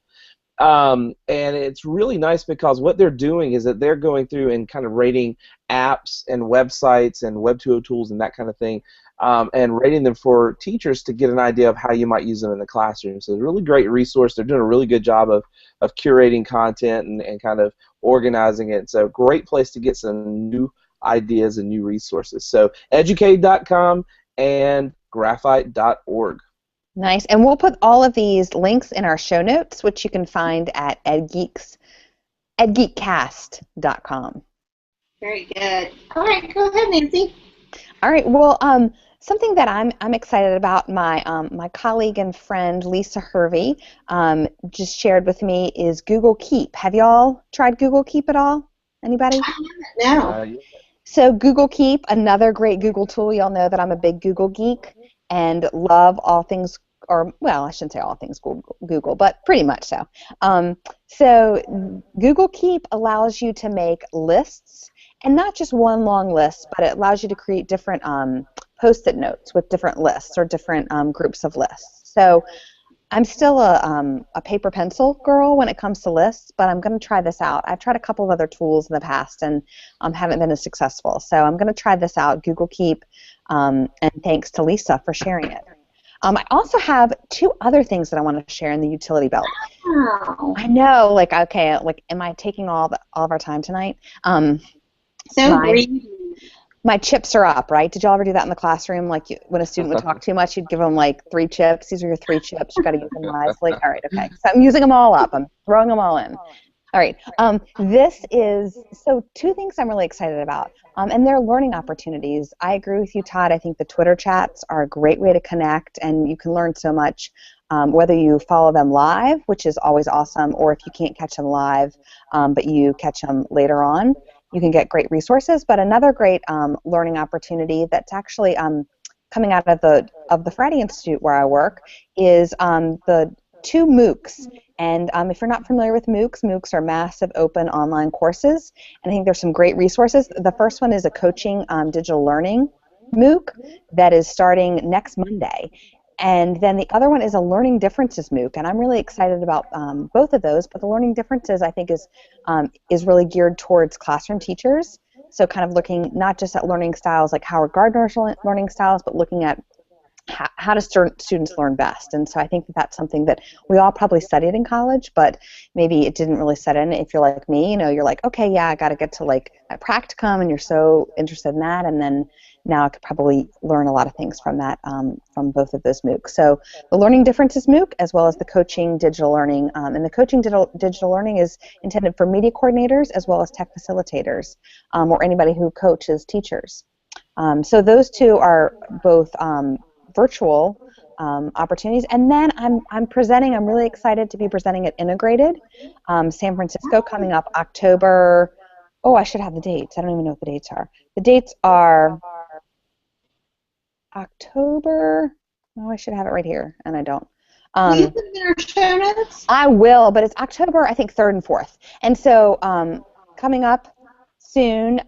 And it's really nice because what they're doing is that they're going through and kind of rating apps and websites and Web 2.0 tools and that kind of thing, and rating them for teachers to get an idea of how you might use them in the classroom. So it's a really great resource. They're doing a really good job of curating content and kind of organizing it. So great place to get some new ideas and new resources. So educate.com and graphite.org. Nice. And we'll put all of these links in our show notes, which you can find at edgeekcast.com. Very good. All right, go ahead, Nancy. All right. Well, something that I'm excited about, my colleague and friend Lisa Hervey just shared with me is Google Keep. Have y'all tried Google Keep at all? Anybody? No. So Google Keep, another great Google tool. Y'all know that I'm a big Google geek and love all things, or well, I shouldn't say all things Google, but pretty much so. So Google Keep allows you to make lists, and not just one long list, but it allows you to create different Post-it notes with different lists or different groups of lists. So I'm still a paper pencil girl when it comes to lists, but I'm going to try this out. I've tried a couple of other tools in the past and haven't been as successful. So I'm going to try this out, Google Keep, and thanks to Lisa for sharing it. I also have two other things that I want to share in the utility belt. Wow. I know, like, okay, like, am I taking all of our time tonight? So greedy. My chips are up, right? Did y'all ever do that in the classroom? Like when a student would talk too much, you'd give them like 3 chips. These are your 3 chips. You got to use them wisely. All right, okay. So I'm using them all up. I'm throwing them all in. All right. This is so 2 things I'm really excited about, and they're learning opportunities. I agree with you, Todd. I think the Twitter chats are a great way to connect, and you can learn so much. Whether you follow them live, which is always awesome, or if you can't catch them live, but you catch them later on, you can get great resources. But another great learning opportunity that's actually coming out of the Friday Institute where I work is the 2 MOOCs. And if you're not familiar with MOOCs, MOOCs are massive open online courses. And I think there's some great resources. The first one is a coaching digital learning MOOC that is starting next Monday. And then the other one is a Learning Differences MOOC, and I'm really excited about both of those. But the Learning Differences, I think, is really geared towards classroom teachers. So kind of looking not just at learning styles like Howard Gardner's learning styles, but looking at how do students learn best. And so I think that's something that we all probably studied in college, but maybe it didn't really set in. If you're like me, you're like, okay, yeah, I got to get to like my practicum, and you're so interested in that, and then now I could probably learn a lot of things from that, from both of those MOOCs. So the Learning Differences MOOC, as well as the Coaching Digital Learning, and the Coaching Digital Learning is intended for media coordinators as well as tech facilitators, or anybody who coaches teachers. So those 2 are both virtual opportunities. And then I'm presenting. I'm really excited to be presenting at Integrated, San Francisco, coming up October. Oh, I should have the dates. I don't even know what the dates are. The dates are October. Oh, I should have it right here, and I don't. Will you put it in our show notes? I will, but it's October, I think, 3rd and 4th. And so coming up soon,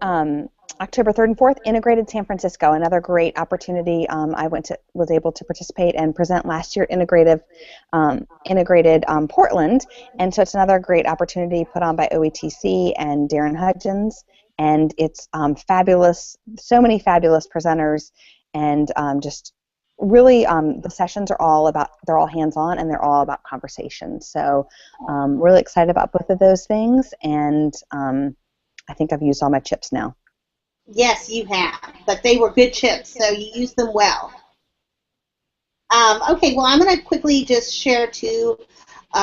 October 3rd and 4th, Integrated San Francisco, another great opportunity. I was able to participate and present last year at Integrated Portland, and so it's another great opportunity put on by OETC and Darren Hudgens, and it's fabulous, so many fabulous presenters, and just really the sessions are they're all hands-on, and they're all about conversation. So really excited about both of those things, and I think I've used all my chips now. Yes, you have, but they were good chips, so you used them well. Okay, well, I'm going to quickly just share 2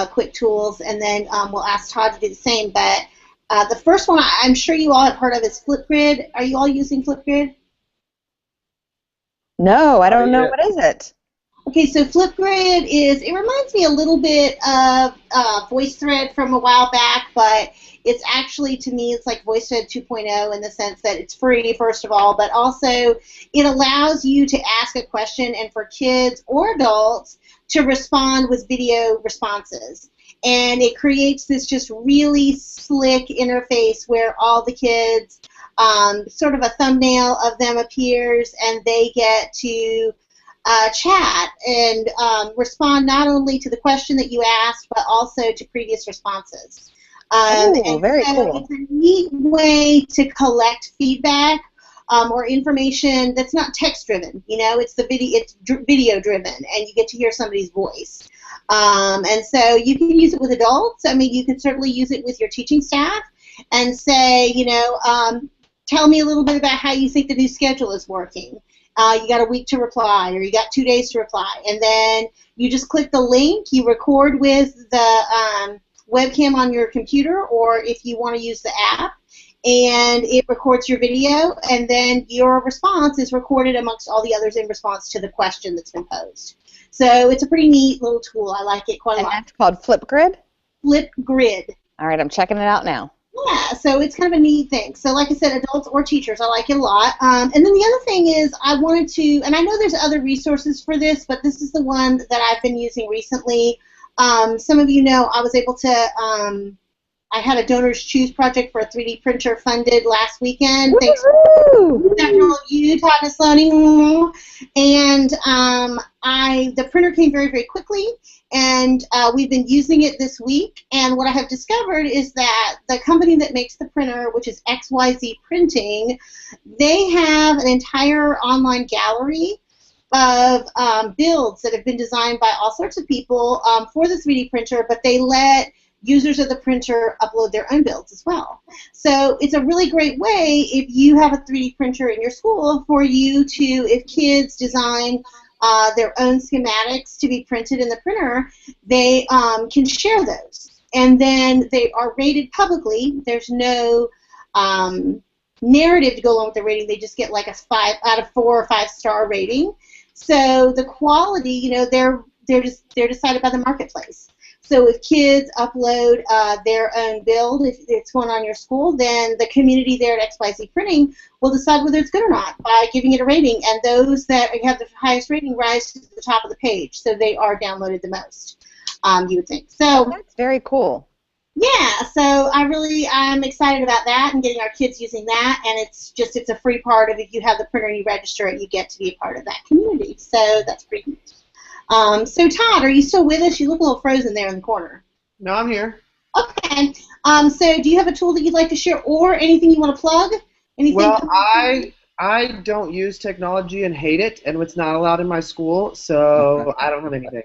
quick tools, and then we'll ask Todd to do the same. But The first one I'm sure you all have heard of is Flipgrid. Are you all using Flipgrid? No, I don't know. What is it? Okay, so Flipgrid it reminds me a little bit of VoiceThread from a while back, but it's actually, to me, it's like VoiceThread 2.0 in the sense that it's free, first of all, but also it allows you to ask a question and for kids or adults to respond with video responses. And it creates this just really slick interface where all the kids, sort of a thumbnail of them appears, and they get to chat and respond not only to the question that you asked, but also to previous responses. Very cool. It's a neat way to collect feedback or information that's not text-driven. You know, it's video-driven, and you get to hear somebody's voice. And so you can use it with adults. I mean, you can certainly use it with your teaching staff and say, you know, tell me a little bit about how you think the new schedule is working. You got a week to reply, or you got 2 days to reply, and then you just click the link, you record with the webcam on your computer, or if you want to use the app, and it records your video, and then your response is recorded amongst all the others in response to the question that's been posed. So it's a pretty neat little tool. I like it quite a lot. And that's called Flipgrid? Flipgrid. All right, I'm checking it out now. Yeah, so it's kind of a neat thing. So like I said, adults or teachers, I like it a lot. And then the other thing is I wanted to, and I know there's other resources for this, but this is the one that I've been using recently. Some of you know I was able to, I had a Donors Choose project for a 3D printer funded last weekend. Thanks to several of you, Todd Nesloney. And the printer came very, very quickly, and we've been using it this week. And what I have discovered is that the company that makes the printer, which is XYZ Printing, they have an entire online gallery of builds that have been designed by all sorts of people for the 3D printer, but they let users of the printer upload their own builds as well. So it's a really great way, if you have a 3D printer in your school, for you to, if kids design their own schematics to be printed in the printer, they can share those. And then they are rated publicly. There's no narrative to go along with the rating. They just get like a 5 out of 4 or 5-star rating. So the quality, you know, they're decided by the marketplace. So if kids upload their own build, if it's going on your school, then the community there at XYZ Printing will decide whether it's good or not by giving it a rating. And those that have the highest rating rise to the top of the page. So they are downloaded the most, you would think. So that's very cool. Yeah, so I'm excited about that and getting our kids using that. And it's a free part of, if you have the printer and you register it, you get to be a part of that community. So that's pretty neat. So Todd, are you still with us? You look a little frozen there in the corner. No, I'm here. Okay. So do you have a tool that you'd like to share, or anything you want to plug? Anything? Well, I don't use technology and hate it, and it's not allowed in my school, so I don't have anything.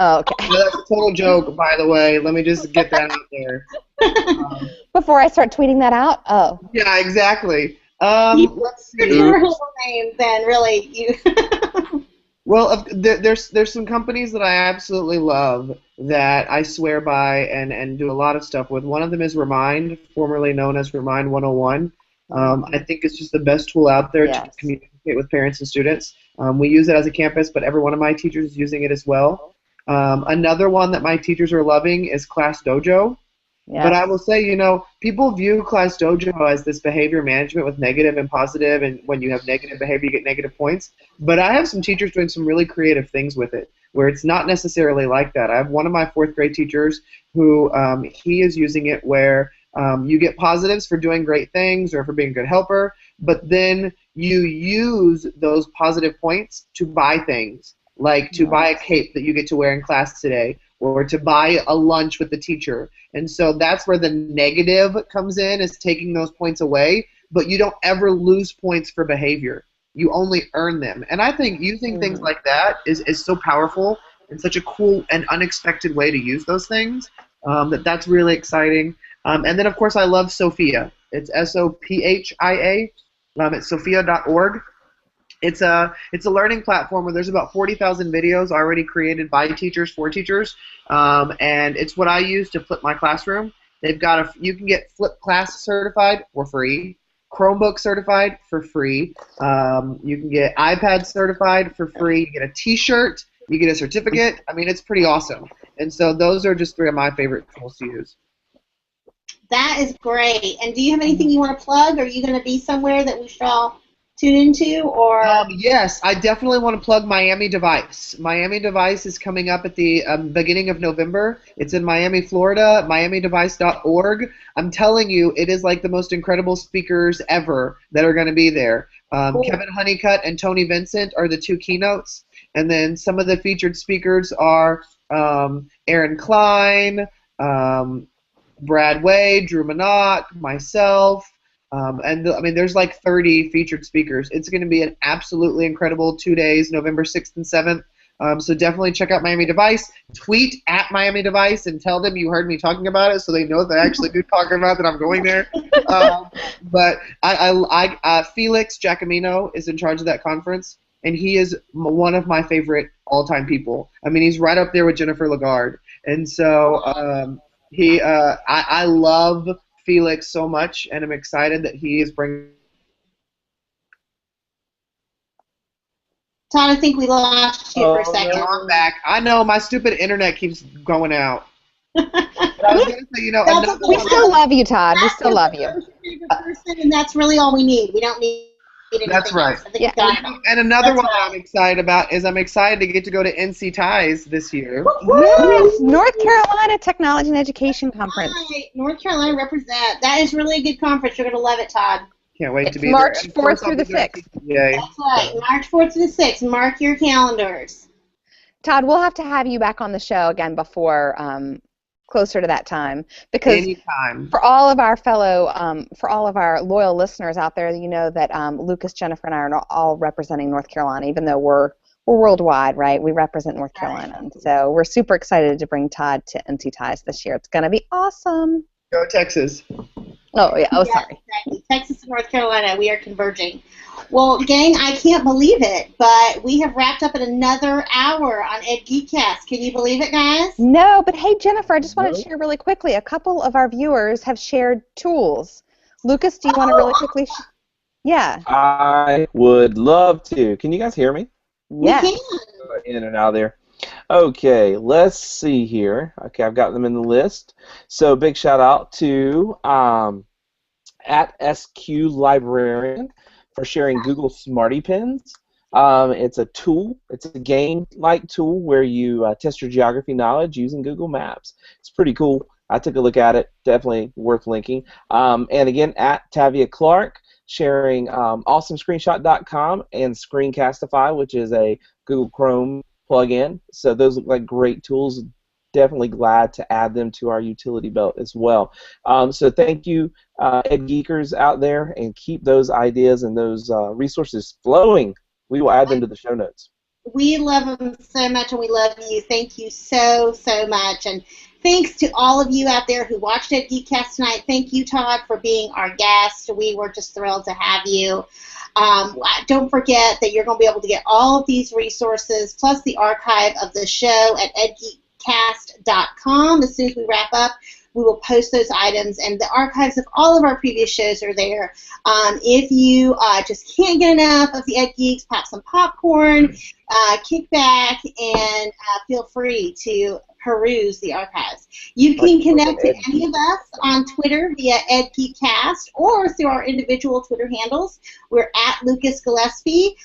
Oh, okay. No, that's a total joke, by the way. Let me just get that out there. Before I start tweeting that out? Oh. Yeah, exactly. Let's see. Your whole name, then, really. You. Well, there's some companies that I absolutely love that I swear by and do a lot of stuff with. One of them is Remind, formerly known as Remind 101. I think it's just the best tool out there to communicate with parents and students. We use it as a campus, but every one of my teachers is using it as well. Another one that my teachers are loving is Class Dojo. Yes. But I will say, you know, people view Class Dojo as this behavior management with negative and positive, and when you have negative behavior, you get negative points. But I have some teachers doing some really creative things with it, where it's not necessarily like that. I have one of my 4th grade teachers who he is using it where you get positives for doing great things or for being a good helper, but then you use those positive points to buy things, like to buy a cape that you get to wear in class today, or to buy a lunch with the teacher. And so that's where the negative comes in, is taking those points away, but you don't ever lose points for behavior. You only earn them. And I think using things like that is so powerful and such a cool and unexpected way to use those things that's really exciting. And then, of course, I love Sophia. It's SOPHIA. It's sophia.org. It's a learning platform where there's about 40,000 videos already created by teachers for teachers, and it's what I use to flip my classroom. They've got you can get Flip Class certified for free, Chromebook certified for free. You can get iPad certified for free. You get a T-shirt. You get a certificate. I mean, it's pretty awesome. And so those are just 3 of my favorite tools to use. That is great. And do you have anything you want to plug? Are you going to be somewhere that we should all tune into? Or yes, I definitely want to plug Miami Device. Miami Device is coming up at the beginning of November. It's in Miami, Florida, miamidevice.org. I'm telling you, it is like the most incredible speakers ever that are going to be there. Cool. Kevin Honeycutt and Tony Vincent are the 2 keynotes. And then some of the featured speakers are Aaron Klein, Brad Wade, Drew Minot, myself, and I mean, there's like 30 featured speakers. It's going to be an absolutely incredible 2 days, November 6th and 7th. So definitely check out Miami Device. Tweet at Miami Device and tell them you heard me talking about it, so they know that I actually do talk about that I'm going there. But Felix Giacomino is in charge of that conference, and he is one of my favorite all-time people. I mean, he's right up there with Jennifer Lagarde, and so I love Felix so much, and I'm excited that he is bringing. Todd, I think we lost you for a second. No, I'm back. I know my stupid internet keeps going out. But I was going to say, we still love you, Todd. We still love you. And that's really all we need. We don't need anything That's right. else. I think we got it all. And another That's one that I'm excited about is I'm excited to get to go to NC Ties this year. Yes, North Carolina Technology and Education Conference. Right. North Carolina represent. That is really a good conference. You're going to love it, Todd. Can't wait to be March there. 4th through the 6th. Yay. That's right. March 4th to the 6th. Mark your calendars. Todd, we'll have to have you back on the show again before closer to that time, because anytime. For all of our loyal listeners out there, you know that Lucas, Jennifer, and I are all representing North Carolina, even though we're worldwide, right? We represent North Carolina, and so we're super excited to bring Todd to NC Ties this year. It's going to be awesome. Go Texas. Oh, yeah. Oh, sorry. Exactly. Texas and North Carolina, we are converging. Well, gang, I can't believe it, but we have wrapped up in another hour on EdGeekCast. Can you believe it, guys? No, but hey, Jennifer, I just wanted to share really quickly. A couple of our viewers have shared tools. Lucas, do you want to really quickly? Yeah. I would love to. Can you guys hear me? Yes. We can. In and out there. Okay, let's see here. Okay, I've got them in the list. So big shout out to at SQ Librarian for sharing Google Smarty Pens. It's a tool. It's a game-like tool where you test your geography knowledge using Google Maps. It's pretty cool. I took a look at it. Definitely worth linking. And again, at Tavia Clark sharing awesomescreenshot.com and Screencastify, which is a Google Chrome plug-in. So those look like great tools. Definitely glad to add them to our utility belt as well. So thank you, EdGeekers out there, and keep those ideas and those resources flowing. We will add them to the show notes. We love them so much, and we love you. Thank you so, so much. And thanks to all of you out there who watched EdGeekCast tonight. Thank you, Todd, for being our guest. We were just thrilled to have you. Don't forget that you're going to be able to get all of these resources, plus the archive of the show at edgeekcast.com. As soon as we wrap up, we will post those items, and the archives of all of our previous shows are there. If you just can't get enough of the Ed Geeks, pop some popcorn, kick back, and feel free to peruse the archives. You can connect to any of us on Twitter via EdGeekCast or through our individual Twitter handles. We're at Lucas Gillespie.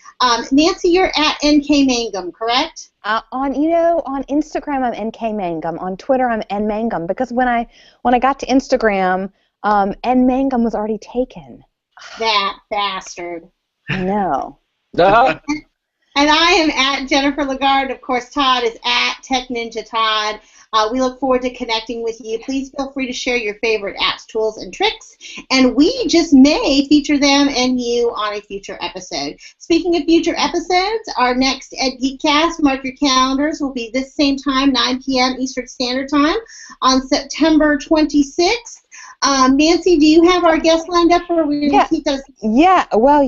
Nancy, you're at NK Mangum, correct? On Instagram I'm NK Mangum. On Twitter I'm N Mangum, because when I got to Instagram, N Mangum was already taken. That bastard. I know. And I am at Jennifer Lagarde. Of course, Todd is at Tech Ninja Todd. We look forward to connecting with you. Please feel free to share your favorite apps, tools, and tricks, and we just may feature them and you on a future episode. Speaking of future episodes, our next EdGeekCast, mark your calendars, will be this same time, 9 p.m. Eastern Standard Time on September 26th. Nancy, do you have our guests lined up, or are we going to keep those? Yeah, well,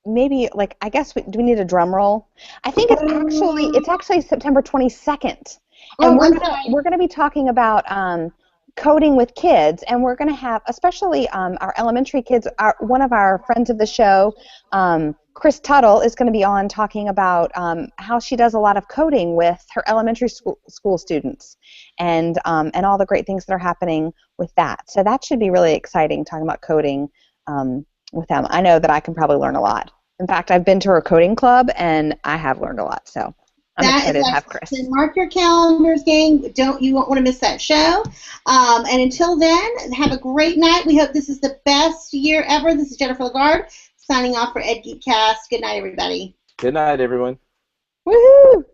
maybe, I guess, do we need a drum roll? I think it's actually September 22nd. And we're going to be talking about coding with kids, and we're going to have, especially our elementary kids, one of our friends of the show, Chris Tuttle, is going to be on talking about how she does a lot of coding with her elementary school students, and all the great things that are happening with that. So that should be really exciting, talking about coding with them. I know that I can probably learn a lot. In fact, I've been to her coding club, and I have learned a lot. So I'm excited to have Chris. And mark your calendars, gang. You won't want to miss that show. And until then, have a great night. We hope this is the best year ever. This is Jennifer Lagarde signing off for EdGeekCast. Good night, everybody. Good night, everyone. Woohoo!